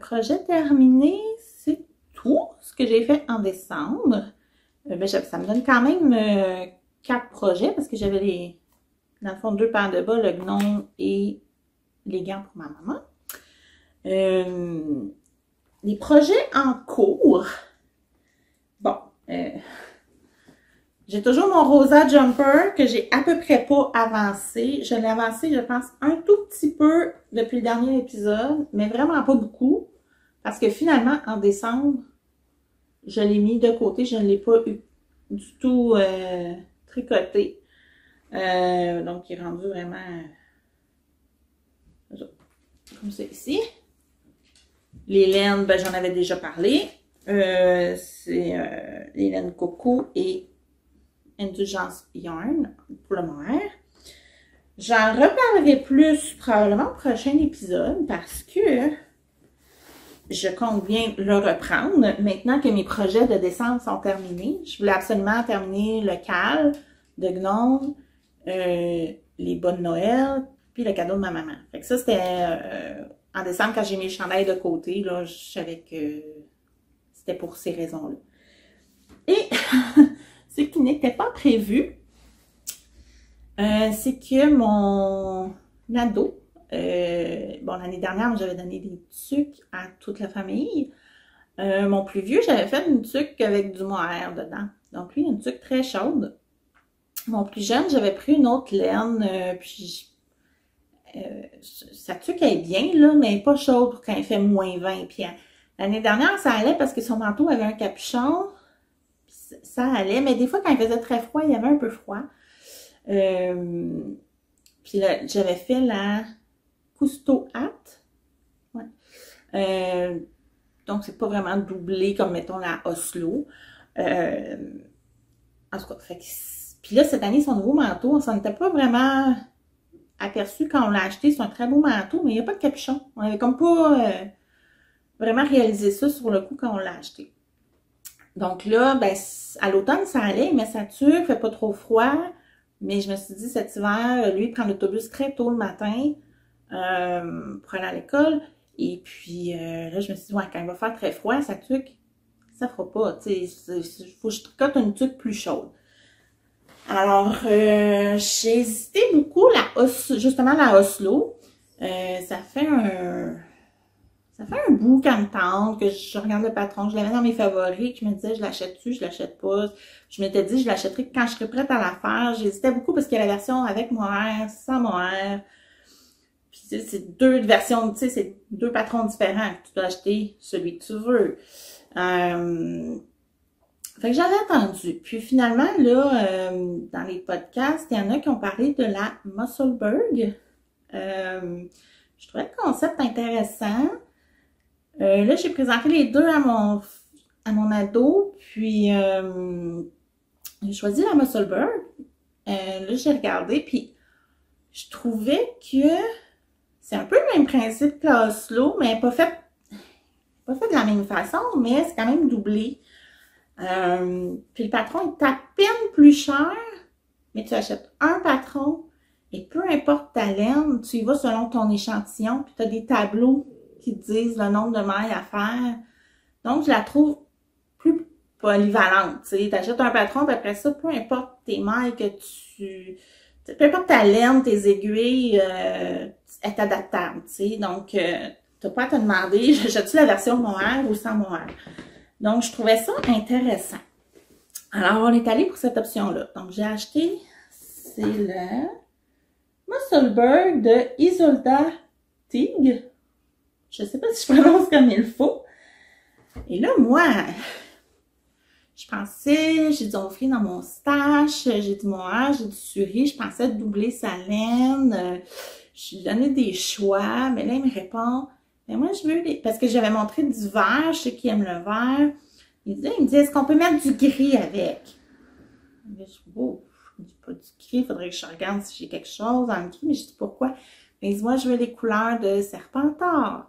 Projets terminés, c'est tout ce que j'ai fait en décembre. Ben, ça me donne quand même 4 projets parce que j'avais dans le fond 2 paires de bas, le gnome et les gants pour ma maman. Les projets en cours. Bon, j'ai toujours mon rosa jumper que j'ai à peu près pas avancé. Je l'ai avancé, je pense, un tout petit peu depuis le dernier épisode, mais vraiment pas beaucoup. Parce que finalement, en décembre, je l'ai mis de côté. Je ne l'ai pas eu du tout tricoté. Donc, il est rendu vraiment comme ça ici. Les laines, ben, j'en avais déjà parlé. C'est les laines coco et Indulgence Yarn pour le mohair. J'en reparlerai plus probablement au prochain épisode parce que je compte bien le reprendre. Maintenant que mes projets de décembre sont terminés, je voulais absolument terminer le cal de gnome, les bas de Noël, puis le cadeau de ma maman. Fait que ça, c'était en décembre, quand j'ai mis le chandail de côté, là, je savais que c'était pour ces raisons-là. Et ce qui n'était pas prévu, c'est que mon ado, bon, l'année dernière, j'avais donné des tucs à toute la famille. Mon plus vieux, j'avais fait une tuque avec du mohair dedans. Donc, lui, une tuque très chaude. Mon plus jeune, j'avais pris une autre laine, puis sa tuque est bien, là, mais pas chaude pour quand il fait moins 20. Puis l'année dernière, ça allait parce que son manteau avait un capuchon. Ça allait, mais des fois, quand il faisait très froid, il y avait un peu froid. Puis là, j'avais fait la Cousteau Hat. Ouais. Donc, c'est pas vraiment doublé comme, mettons, la Oslo. En tout cas, fait que, puis là, cette année, son nouveau manteau, on s'en était pas vraiment aperçu quand on l'a acheté. C'est un très beau manteau, mais il n'y a pas de capuchon. On avait comme pas vraiment réalisé ça sur le coup quand on l'a acheté. Donc là, ben, à l'automne, ça allait, mais ça tue, il fait pas trop froid. Mais je me suis dit, cet hiver, lui, il prend l'autobus très tôt le matin pour aller à l'école. Et puis, là, je me suis dit, ouais, quand il va faire très froid, sa tuque, ça fera pas. Tu sais, il faut que je tricote une tuque plus chaude. Alors, j'ai hésité beaucoup, justement, la Oslo. Ça fait un bout qu'elle me tente, que je regarde le patron, je l'avais dans mes favoris, que je me disais, je l'achète-tu, je l'achète pas. Je m'étais dit, je l'achèterai quand je serai prête à la faire. J'hésitais beaucoup parce qu'il y a la version avec mohair, sans mohair. Puis c'est deux versions, tu sais, c'est deux patrons différents. Tu dois acheter celui que tu veux. Fait que j'avais attendu. Puis finalement, là, dans les podcasts, il y en a qui ont parlé de la Musselburgh. Je trouvais le concept intéressant. Là, j'ai présenté les deux à mon ado, puis j'ai choisi la Musselburgh. Là, j'ai regardé, puis je trouvais que c'est un peu le même principe que l'Oslo, mais pas fait de la même façon, mais c'est quand même doublé. Puis le patron est à peine plus cher, mais tu achètes un patron, et peu importe ta laine, tu y vas selon ton échantillon, puis tu as des tableaux qui te disent le nombre de mailles à faire. Donc, je la trouve plus polyvalente. Tu achètes un patron, puis après ça, peu importe tes mailles que peu importe ta laine, tes aiguilles, est adaptable. Donc, tu n'as pas à te demander, j'achète-tu la version mohair ou sans mohair? Donc, je trouvais ça intéressant. Alors, on est allé pour cette option-là. Donc, j'ai acheté, c'est le Musselburgh de Isolda Tig. Je ne sais pas si je prononce comme il faut. Et là, moi, je pensais, j'ai du offrir dans mon stash, j'ai du mohair, j'ai du suri, je pensais doubler sa laine. Je lui donnais des choix, mais là, il me répond, mais moi, je veux parce que j'avais montré du vert, je sais qu'il aime le vert. Il me dit, est-ce qu'on peut mettre du gris avec? Je dis, oh, je dis pas du gris, il faudrait que je regarde si j'ai quelque chose en gris, mais je dis pourquoi? Il dit, moi, je veux les couleurs de Serpentard.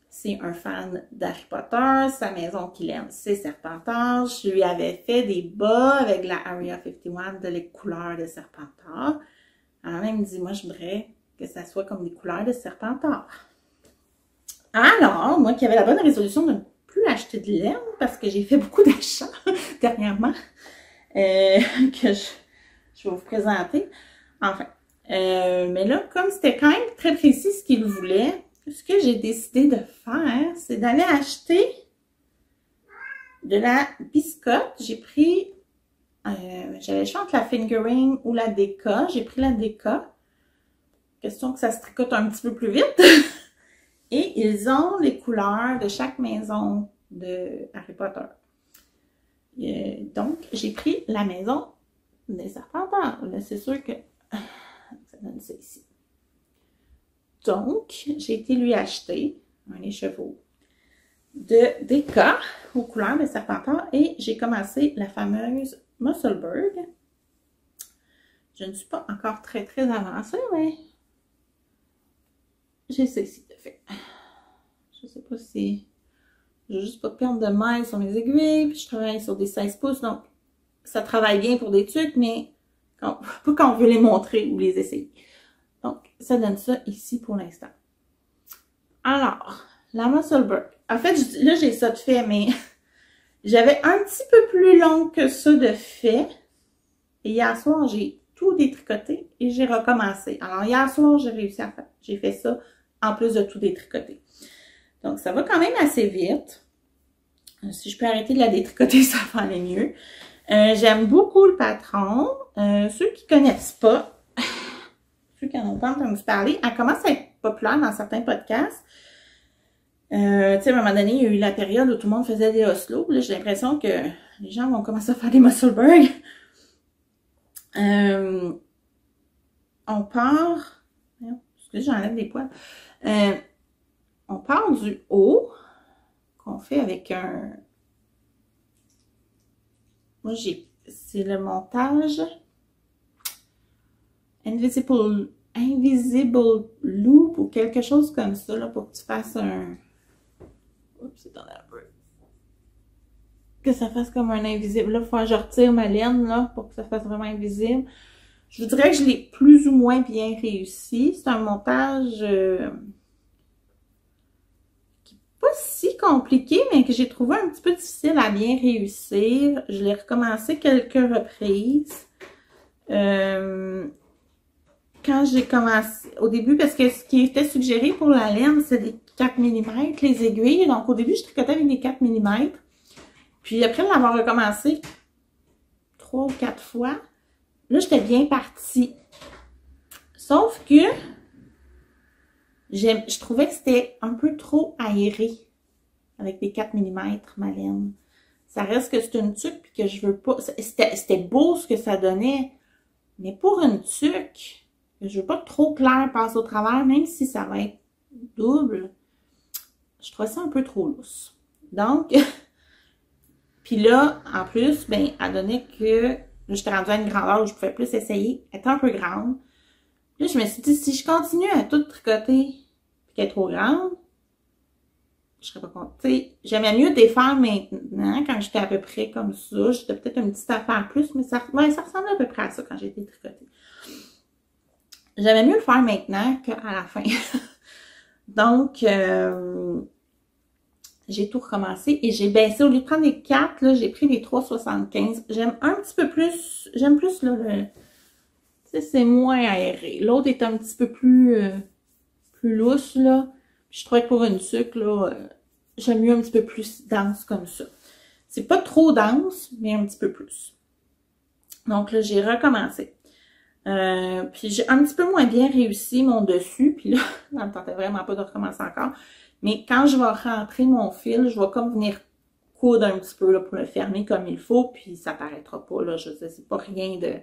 C'est un fan d'Harry Potter, sa maison qu'il aime, c'est Serpentard. Je lui avais fait des bas avec la Area 51 de les couleurs de Serpentard. Alors là, il me dit, moi, je voudrais que ça soit comme des couleurs de Serpentard. Alors, moi qui avais la bonne résolution de ne plus acheter de laine, parce que j'ai fait beaucoup d'achats dernièrement, que je vais vous présenter. Enfin, mais là, comme c'était quand même très précis ce qu'il voulait, ce que j'ai décidé de faire, c'est d'aller acheter de la biscotte. J'ai pris, j'avais le choix entre la fingering ou la DK. J'ai pris la DK. Question que ça se tricote un petit peu plus vite. Et ils ont les couleurs de chaque maison de Harry Potter. Donc, j'ai pris la maison des Serpentards. Là, c'est sûr que ça donne ça ici. Donc, j'ai été lui acheter un écheveau de DK aux couleurs de Serpentard et j'ai commencé la fameuse Musselburgh. Je ne suis pas encore très avancée, mais j'ai celle-ci de fait. Je ne sais pas si J'ai juste pas de perte de maille sur mes aiguilles, puis je travaille sur des 16 pouces, donc ça travaille bien pour des trucs, mais pas quand on veut les montrer ou les essayer. Donc, ça donne ça ici pour l'instant. Alors, la Musselburgh. En fait, là, j'ai ça de fait, mais j'avais un petit peu plus long que ça de fait. Et hier soir, j'ai tout détricoté et j'ai recommencé. Alors, hier soir, j'ai réussi à faire. J'ai fait ça en plus de tout détricoter. Donc, ça va quand même assez vite. Si je peux arrêter de la détricoter, ça va aller mieux. J'aime beaucoup le patron. Ceux qui connaissent pas, ceux qui en ont pas entendu parler, elle commence à être populaire dans certains podcasts. Tu sais, à un moment donné, il y a eu la période où tout le monde faisait des Oslo. Là, j'ai l'impression que les gens vont commencer à faire des Musselburgh. On part... Excusez, j'enlève des poils. On part du haut, qu'on fait avec un... Moi, c'est le montage Invisible Loop ou quelque chose comme ça, là, pour que tu fasses un... Oups, c'est dans la peu. Que ça fasse comme un invisible. Là, il faut que je retire ma laine, là, pour que ça fasse vraiment invisible. Je vous dirais que je l'ai plus ou moins bien réussi. C'est un montage qui n'est pas si compliqué, mais que j'ai trouvé un petit peu difficile à bien réussir. Je l'ai recommencé quelques reprises. Quand j'ai commencé, au début, parce que ce qui était suggéré pour la laine, c'est des 4 mm, les aiguilles. Donc, au début, je tricotais avec des 4 mm. Puis, après l'avoir recommencé 3 ou 4 fois, là, j'étais bien partie. Sauf que, je trouvais que c'était un peu trop aéré avec des 4 mm, ma laine. Ça reste que c'est une tuque, puis que je veux pas... C'était beau ce que ça donnait, mais pour une tuque... Je veux pas trop clair passer au travers, même si ça va être double. Je trouve ça un peu trop lousse. Donc, puis là, en plus, ben, elle donnait que, j'étais rendue à une grandeur où je pouvais plus essayer. Elle était un peu grande. Là, je me suis dit, si je continue à tout tricoter, puis qu'elle est trop grande, je serais pas contente. Tu sais, j'aimais mieux défaire maintenant, quand j'étais à peu près comme ça. J'étais peut-être une petite affaire plus, mais ça ressemblait à peu près à ça quand j'ai été tricotée. J'aimais mieux le faire maintenant qu'à la fin. Donc, j'ai tout recommencé et j'ai baissé. Au lieu de prendre les 4, là, j'ai pris les 3,75. J'aime un petit peu plus, j'aime plus là, tu sais, c'est moins aéré. L'autre est un petit peu plus lousse, là. Puis je trouvais que pour une sucre, là, j'aime mieux un petit peu plus dense comme ça. C'est pas trop dense, mais un petit peu plus. Donc là, j'ai recommencé. Puis j'ai un petit peu moins bien réussi mon dessus, puis là, ça me tentait vraiment pas de recommencer encore. Mais quand je vais rentrer mon fil, je vais comme venir coudre un petit peu là, pour le fermer comme il faut, puis ça paraîtra pas, là, je sais, c'est pas rien de...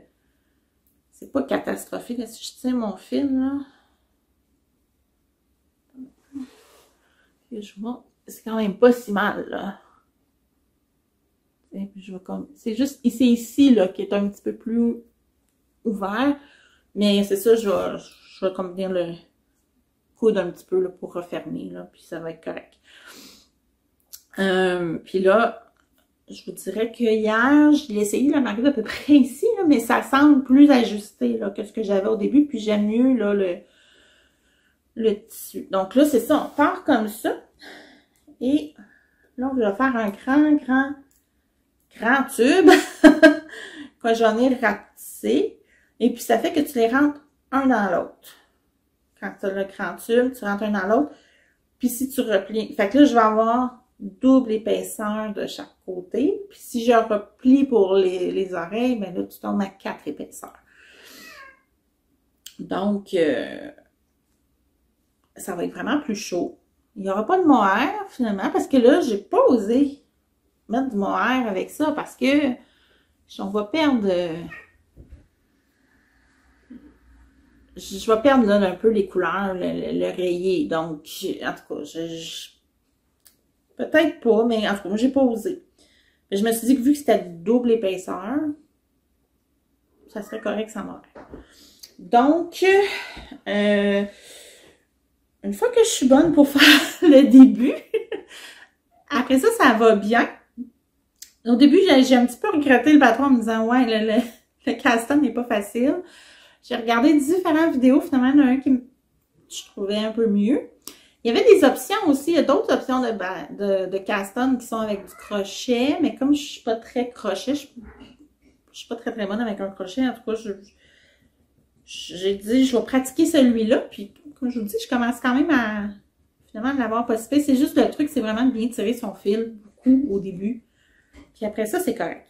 C'est pas catastrophique, là, si je tiens mon fil, là. Et je vois, c'est quand même pas si mal, là. Et puis je vais comme... C'est juste ici, là, qui est un petit peu plus... ouvert, mais c'est ça, je vais comme venir le coudre un petit peu là, pour refermer, là, puis ça va être correct. Puis là, je vous dirais que hier, je l'ai essayé, la marque à peu près ici, là, mais ça semble plus ajusté là, que ce que j'avais au début, puis j'aime mieux là, le tissu. Donc là, c'est ça, on part comme ça, et là, on va faire un grand tube, que j'en ai ratissé. Et puis, ça fait que tu les rentres un dans l'autre. Quand tu as le grand tube, tu rentres un dans l'autre. Puis, si tu replies... Fait que là, je vais avoir double épaisseur de chaque côté. Puis, si je replie pour les oreilles, ben là, tu tombes à 4 épaisseurs. Donc, ça va être vraiment plus chaud. Il n'y aura pas de mohair, finalement, parce que là, j'ai pas osé mettre du mohair avec ça, parce que on va perdre... je vais perdre là, un peu les couleurs, le rayé. Donc, en tout cas, peut-être pas, mais en tout cas, moi, j'ai pas osé. Mais je me suis dit que vu que c'était double épaisseur, ça serait correct sans mohair. Donc, une fois que je suis bonne pour faire le début, Après ça, ça va bien. Au début, j'ai un petit peu regretté le patron en me disant « Ouais, le cast-on n'est pas facile. » J'ai regardé différentes vidéos, finalement, il y en a un qui je trouvais un peu mieux. Il y avait des options aussi, il y a d'autres options de cast-on qui sont avec du crochet, mais comme je suis pas très crochet, je suis pas très bonne avec un crochet, en tout cas, j'ai dit je vais pratiquer celui-là, puis comme je vous dis, je commence quand même à finalement l'avoir possible. C'est juste le truc, c'est vraiment de bien tirer son fil beaucoup au début. Puis après ça, c'est correct.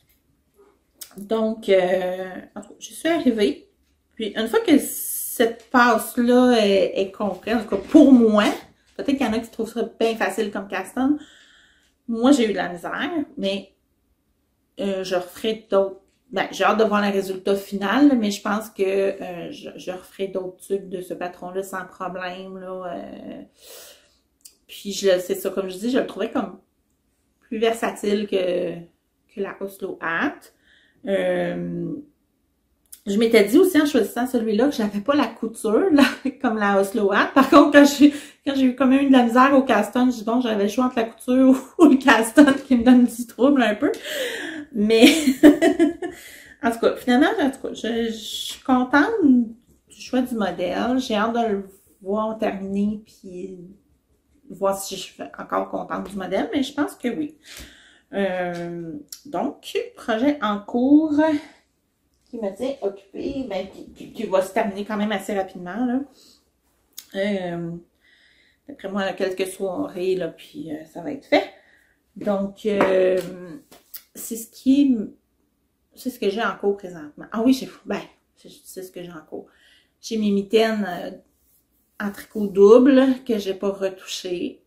Donc, en tout cas, je suis arrivée. Puis, une fois que cette passe-là est comprise, en tout cas pour moi, peut-être qu'il y en a qui trouvent ça bien facile comme cast-on. Moi, j'ai eu de la misère, mais je referai d'autres. Ben, j'ai hâte de voir le résultat final, mais je pense que je referai d'autres trucs de ce patron-là sans problème. Là, puis, c'est ça, comme je dis, je le trouvais comme plus versatile que la Oslo Hat. Je m'étais dit aussi en choisissant celui-là que j'avais pas la couture là, comme la Oslo Hat. Par contre, quand j'ai eu quand même eu de la misère au cast-on, je dis bon, j'avais le choix entre la couture ou le cast-on qui me donne du trouble un peu. Mais en tout cas, finalement, je suis contente du choix du modèle. J'ai hâte de le voir terminer puis voir si je suis encore contente du modèle, mais je pense que oui. Donc, projet en cours qui me tient occupée, ben, qui va se terminer quand même assez rapidement, là. D'après moi, quelques soirées, là, puis ça va être fait. Donc, c'est ce que j'ai en cours présentement. Ah oui, c'est ce que j'ai en cours. J'ai mes mitaines en tricot double que j'ai pas retouché.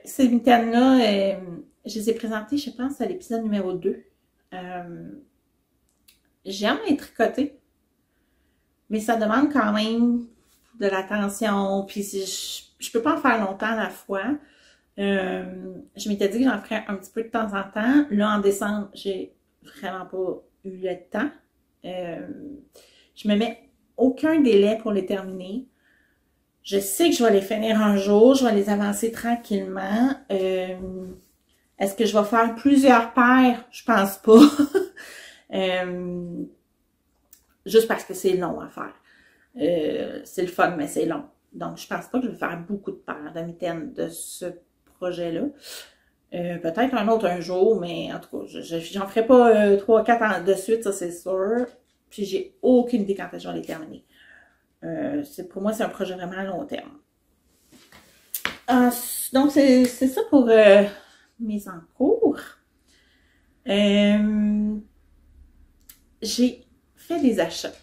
Ces mitaines-là, je les ai présentées, je pense, à l'épisode numéro 2. J'aime les tricoter, mais ça demande quand même de l'attention, puis je peux pas en faire longtemps à la fois. Je m'étais dit que j'en ferais un petit peu de temps en temps. Là, en décembre, j'ai vraiment pas eu le temps. Je me mets aucun délai pour les terminer. Je sais que je vais les finir un jour, je vais les avancer tranquillement. Est-ce que je vais faire plusieurs paires? Je pense pas. Juste parce que c'est long à faire. C'est le fun, mais c'est long. Donc, je pense pas que je vais faire beaucoup de paires de mitaines de ce projet-là. Peut-être un autre un jour, mais en tout cas, j'en ferai pas 3-4 ans de suite, ça c'est sûr. Puis j'ai aucune idée quand je vais les terminer. Pour moi, c'est un projet vraiment à long terme. Donc, c'est ça pour mes encours. J'ai fait des achats.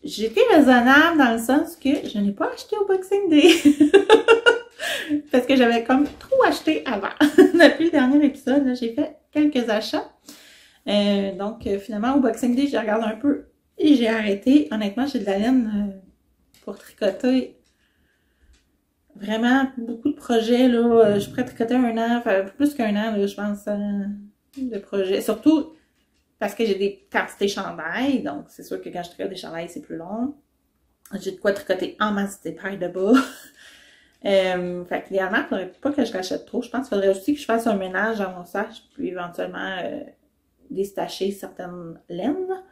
J'ai été raisonnable dans le sens que je n'ai pas acheté au Boxing Day. Parce que j'avais comme trop acheté avant. Depuis le dernier épisode, j'ai fait quelques achats. Donc, finalement, au Boxing Day, j'ai regardé un peu et j'ai arrêté. Honnêtement, j'ai de la laine pour tricoter. Vraiment, beaucoup de projets, là. Je pourrais tricoter un an, enfin, plus qu'un an, là, je pense, de projets. Surtout parce que j'ai des quantités chandails. Donc, c'est sûr que quand je tricote des chandails, c'est plus long. J'ai de quoi tricoter en masse des paires de bas. Fait qu'idéalement, il ne faudrait pas que je rachète trop. Je pense qu'il faudrait aussi que je fasse un ménage dans mon sac, puis éventuellement déstacher certaines laines.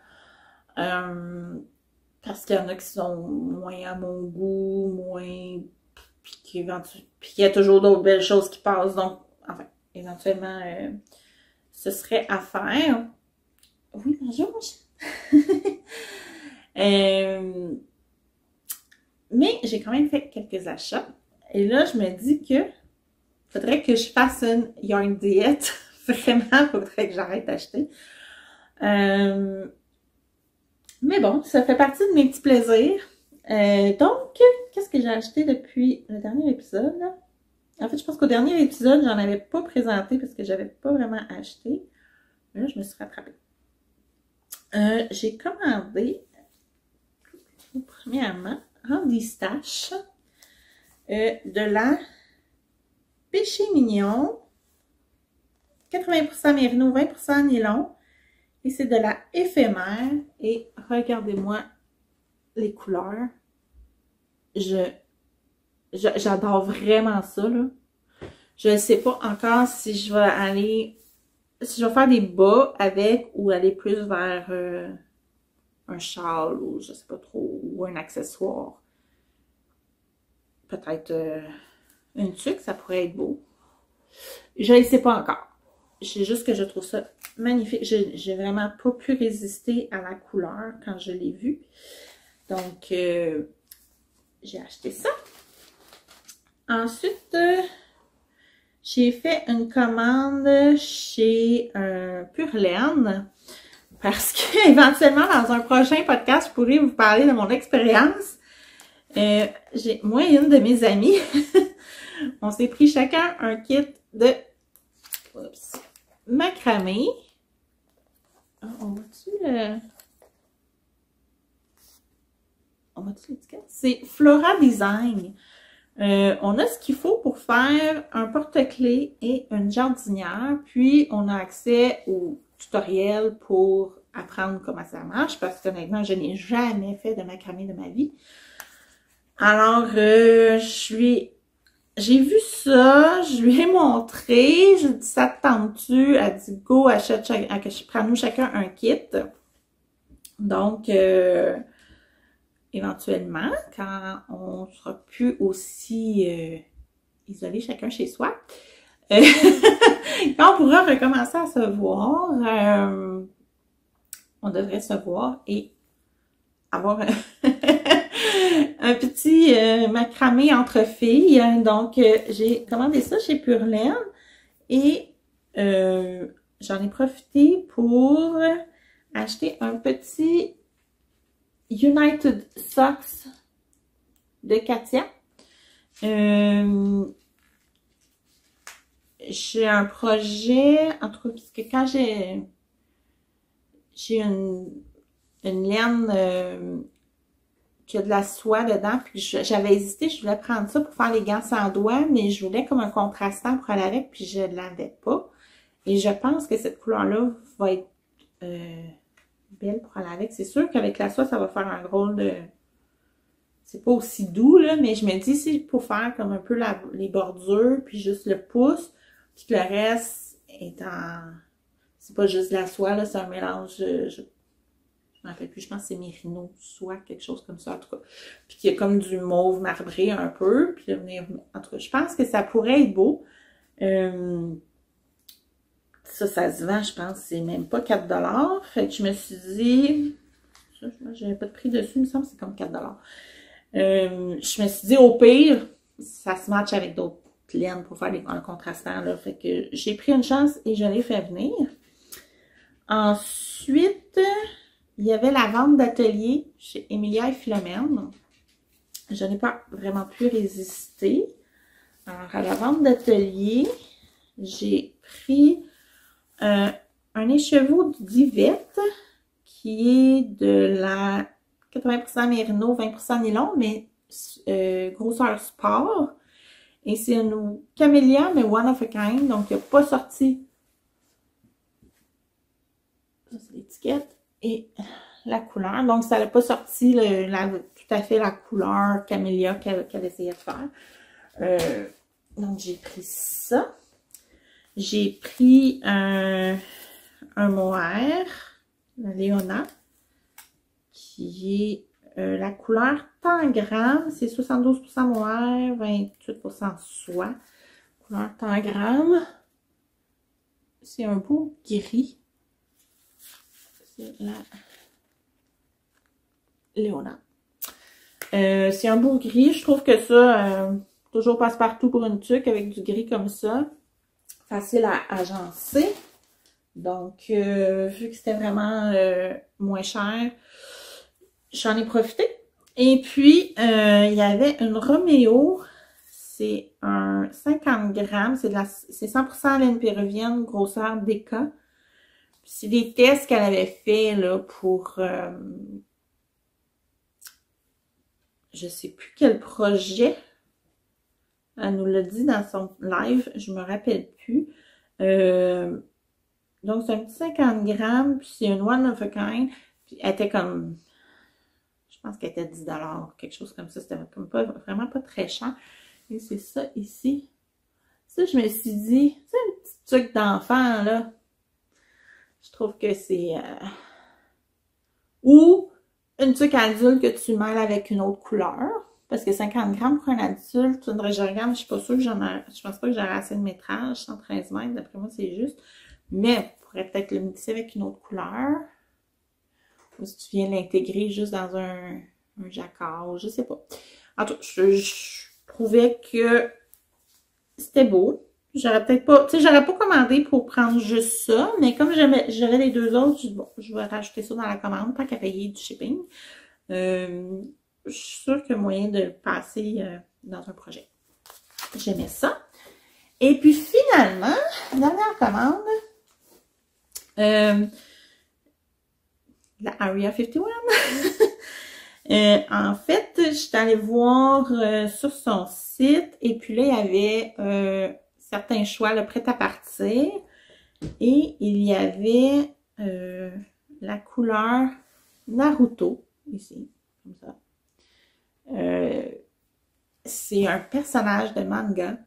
Parce qu'il y en a qui sont moins à mon goût, moins... Puis qu'il y a toujours d'autres belles choses qui passent. Donc, enfin, éventuellement, ce serait à faire. Oui, bonjour, mais j'ai quand même fait quelques achats. Et là, je me dis que faudrait que je fasse une yarn diète. Vraiment, faudrait que j'arrête d'acheter. Mais bon, ça fait partie de mes petits plaisirs. Donc, qu'est-ce que j'ai acheté depuis le dernier épisode? En fait, je pense qu'au dernier épisode, j'en avais pas présenté parce que j'avais pas vraiment acheté. Mais là, je me suis rattrapée. J'ai commandé, premièrement, en Listache, de la Péché Mignon, 80% mérino, 20% nylon, et c'est de la éphémère, et regardez-moi les couleurs, je J'adore vraiment ça, là. Je ne sais pas encore si je vais aller... Si je vais faire des bas avec ou aller plus vers un châle ou je sais pas trop, ou un accessoire. Peut-être une tuque, ça pourrait être beau. Je ne sais pas encore. C'est juste que je trouve ça magnifique. J'ai vraiment pas pu résister à la couleur quand je l'ai vue. Donc, j'ai acheté ça. Ensuite, j'ai fait une commande chez Pure Laine parce qu'éventuellement, dans un prochain podcast, je pourrais vous parler de mon expérience. Moi et une de mes amies, on s'est pris chacun un kit de macramé. On va-tu on va-tu l'étiquette? C'est Flora Design. On a ce qu'il faut pour faire un porte-clés et une jardinière. Puis, on a accès au tutoriel pour apprendre comment ça marche. Parce que honnêtement, je n'ai jamais fait de macramé de ma vie. Alors, j'ai vu ça, je lui ai montré. J'ai dit, ça te tente-tu? Elle dit, go, prends-nous chacun un kit. Donc, éventuellement, quand on sera plus aussi isolés chacun chez soi, quand on pourra recommencer à se voir, on devrait se voir et avoir un petit macramé entre filles. Donc, j'ai commandé ça chez Pure Laine et j'en ai profité pour acheter un petit United Socks de Katia. J'ai un projet, en tout cas, puisque quand j'ai une laine qui a de la soie dedans, puis j'avais hésité, je voulais prendre ça pour faire les gants sans doigts, mais je voulais comme un contrastant pour aller avec, puis je ne l'avais pas. Et je pense que cette couleur-là va être belle pour aller avec. C'est sûr qu'avec la soie, ça va faire un drôle de... C'est pas aussi doux, là, mais je me dis, c'est pour faire comme un peu les bordures, puis juste le pouce, puis que le reste est en... C'est pas juste de la soie, là, c'est un mélange... Je m'en rappelle plus, je pense que c'est mérino, soie, quelque chose comme ça, en tout cas. Puis qu'il y a comme du mauve marbré un peu, puis là, en tout cas, je pense que ça pourrait être beau. Ça se vend, je pense, c'est même pas 4$. Fait que je me suis dit, j'avais pas de prix dessus, il me semble que c'est comme 4$. Je me suis dit, au pire, ça se match avec d'autres laines pour faire un contrastant, là. Fait que j'ai pris une chance et je l'ai fait venir. Ensuite, il y avait la vente d'atelier chez Emilia et Philomène. Je n'ai pas vraiment pu résister. Alors, à la vente d'atelier, j'ai pris un écheveau d'Yvette qui est de la 80% mérino, 20% nylon, mais grosseur sport. Et c'est une camélia, mais one of a kind, donc il n'a pas sorti. Ça, c'est l'étiquette. Et la couleur. Donc, ça n'a pas sorti tout à fait la couleur camélia qu'elle essayait de faire. Donc, j'ai pris ça. J'ai pris un mohair, la Léona, qui est la couleur tangram. C'est 72% mohair, 28% soie. Couleur tangram. C'est un beau gris. C'est la Léona. C'est un beau gris. Je trouve que ça, toujours passe-partout pour une tuque avec du gris comme ça. Facile à agencer. Donc, vu que c'était vraiment moins cher, j'en ai profité. Et puis, il y avait une Roméo. C'est un 50 grammes. C'est 100% laine péruvienne, grosseur DK. C'est des tests qu'elle avait fait là, pour... je sais plus quel projet. Elle nous l'a dit dans son live. Je me rappelle plus. Donc, c'est un petit 50 grammes. Puis, c'est une one of a kind. Puis, elle était comme... Je pense qu'elle était 10$. Quelque chose comme ça. C'était comme pas, vraiment pas très cher. Et c'est ça ici. Ça, je me suis dit, c'est un petit truc d'enfant, là. Je trouve que c'est... Ou une tuque adulte que tu mêles avec une autre couleur. Parce que 50 grammes pour un adulte, je regarde, je suis pas sûre que je pense pas que j'aurai assez de métrage, 113 mètres, d'après moi, c'est juste. Mais, on pourrait peut-être le mixer avec une autre couleur. Ou si tu viens l'intégrer juste dans un jacquard, je sais pas. En tout cas, je trouvais que c'était beau. J'aurais peut-être pas, tu sais, j'aurais pas commandé pour prendre juste ça, mais comme j'avais les deux autres, je dis, bon, je vais rajouter ça dans la commande, tant qu'à payer du shipping. Je suis sûre qu'il y a moyen de le passer dans un projet. J'aimais ça. Et puis finalement, dernière commande, la Area 51. En fait, je suis allée voir sur son site et puis là, il y avait certains choix là, prêts à partir et il y avait la couleur Naruto, ici, comme ça. C'est un personnage de manga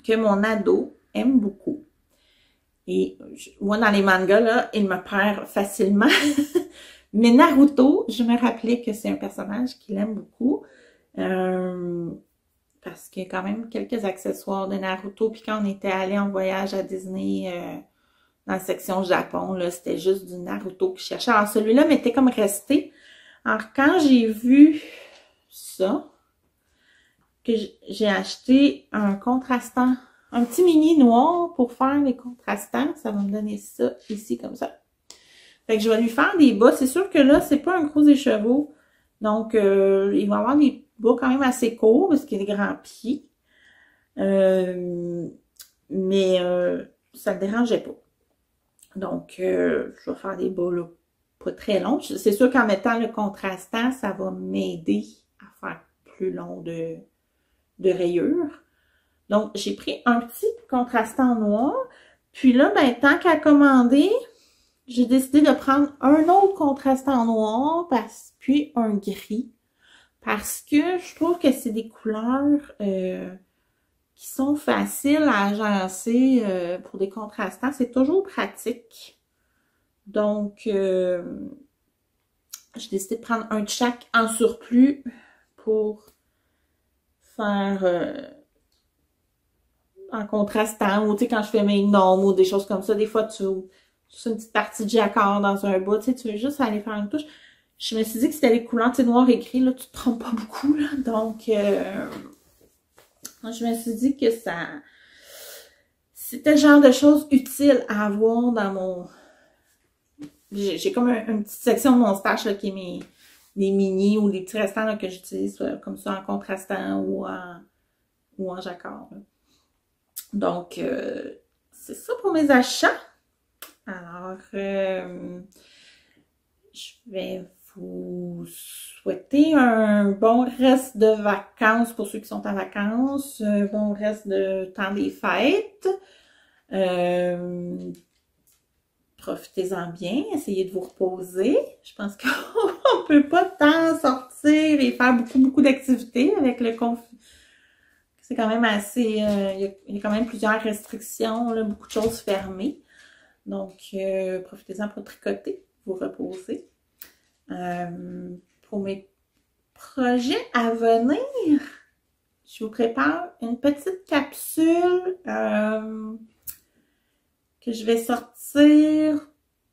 que mon ado aime beaucoup. Et moi, dans les mangas, là, il me perd facilement. Mais Naruto, je me rappelais que c'est un personnage qu'il aime beaucoup. Parce qu'il y a quand même quelques accessoires de Naruto. Puis quand on était allé en voyage à Disney, dans la section Japon, là, c'était juste du Naruto que je cherchais. Alors celui-là m'était comme resté. Alors quand j'ai vu ça, que j'ai acheté un contrastant, un petit mini noir pour faire les contrastants. Ça va me donner ça ici comme ça. Fait que je vais lui faire des bas. C'est sûr que là, c'est pas un gros écheveau. Donc, il va avoir des bas quand même assez courts parce qu'il a des grands pieds. Mais ça ne dérangeait pas. Donc, je vais faire des bas là, pas très longs. C'est sûr qu'en mettant le contrastant, ça va m'aider à faire plus long de rayures. Donc, j'ai pris un petit contrastant noir. Puis là, ben, tant qu'à commander, j'ai décidé de prendre un autre contrastant noir, puis un gris. Parce que je trouve que c'est des couleurs qui sont faciles à agencer pour des contrastants. C'est toujours pratique. Donc, j'ai décidé de prendre un de chaque en surplus pour faire en contrastant, ou tu sais, quand je fais mes gnomes ou des choses comme ça, des fois tu une petite partie de jacquard dans un bas, tu sais, tu veux juste aller faire une touche. Je me suis dit que c'était les couleurs, tu sais, noir et gris, là, tu te trompes pas beaucoup, là, donc je me suis dit que ça, c'était le genre de choses utiles à avoir dans mon, j'ai comme une petite section de mon stash, là, qui est des mini ou des petits restants, là, que j'utilise comme ça en contrastant ou en jacquard, là. Donc, c'est ça pour mes achats. Alors, je vais vous souhaiter un bon reste de vacances pour ceux qui sont en vacances, un bon reste de temps des fêtes. Profitez-en bien, essayez de vous reposer. Je pense qu'on peut pas tant sortir et faire beaucoup d'activités avec le confinement. C'est quand même assez... il y a quand même plusieurs restrictions, là, beaucoup de choses fermées. Donc, profitez-en pour tricoter, vous reposer. Pour mes projets à venir, je vous prépare une petite capsule que je vais sortir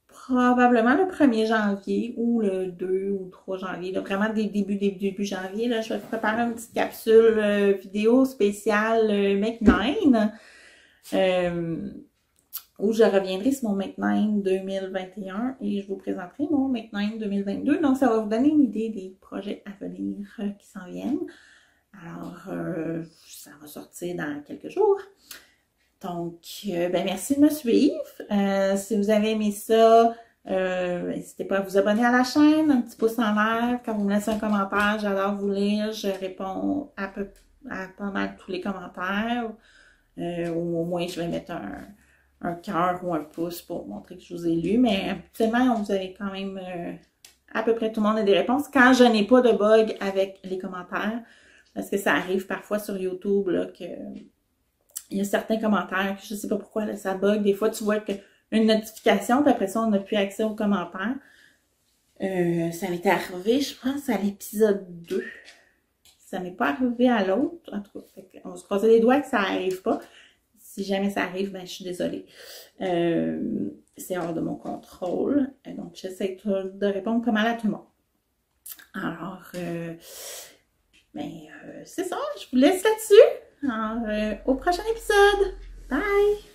probablement le 1er janvier ou le 2 ou 3 janvier. Là, vraiment début janvier. Là, je vais préparer une petite capsule vidéo spéciale Make 9 où je reviendrai sur mon Make 9 2021 et je vous présenterai mon Make 9 2022. Donc, ça va vous donner une idée des projets à venir qui s'en viennent. Alors, ça va sortir dans quelques jours. Donc, ben merci de me suivre. Si vous avez aimé ça, n'hésitez pas à vous abonner à la chaîne, un petit pouce en l'air. Quand vous me laissez un commentaire, j'adore vous lire. Je réponds à pas mal tous les commentaires. Ou au moins, je vais mettre un cœur ou un pouce pour montrer que je vous ai lu. Mais habituellement, vous avez quand même à peu près tout le monde a des réponses. Quand je n'ai pas de bug avec les commentaires, Parce que ça arrive parfois sur YouTube, là, que il y a certains commentaires que je sais pas pourquoi, là, ça bug. Des fois, tu vois une notification, puis après ça, on n'a plus accès aux commentaires. Ça m'était arrivé, je pense, à l'épisode 2. Ça m'est pas arrivé à l'autre. En tout cas, on se croisait les doigts que ça arrive pas. Si jamais ça arrive, ben je suis désolée. C'est hors de mon contrôle. Donc, j'essaie de répondre pas mal à tout le monde. Alors, c'est ça. Je vous laisse là-dessus. Alors, au prochain épisode. Bye!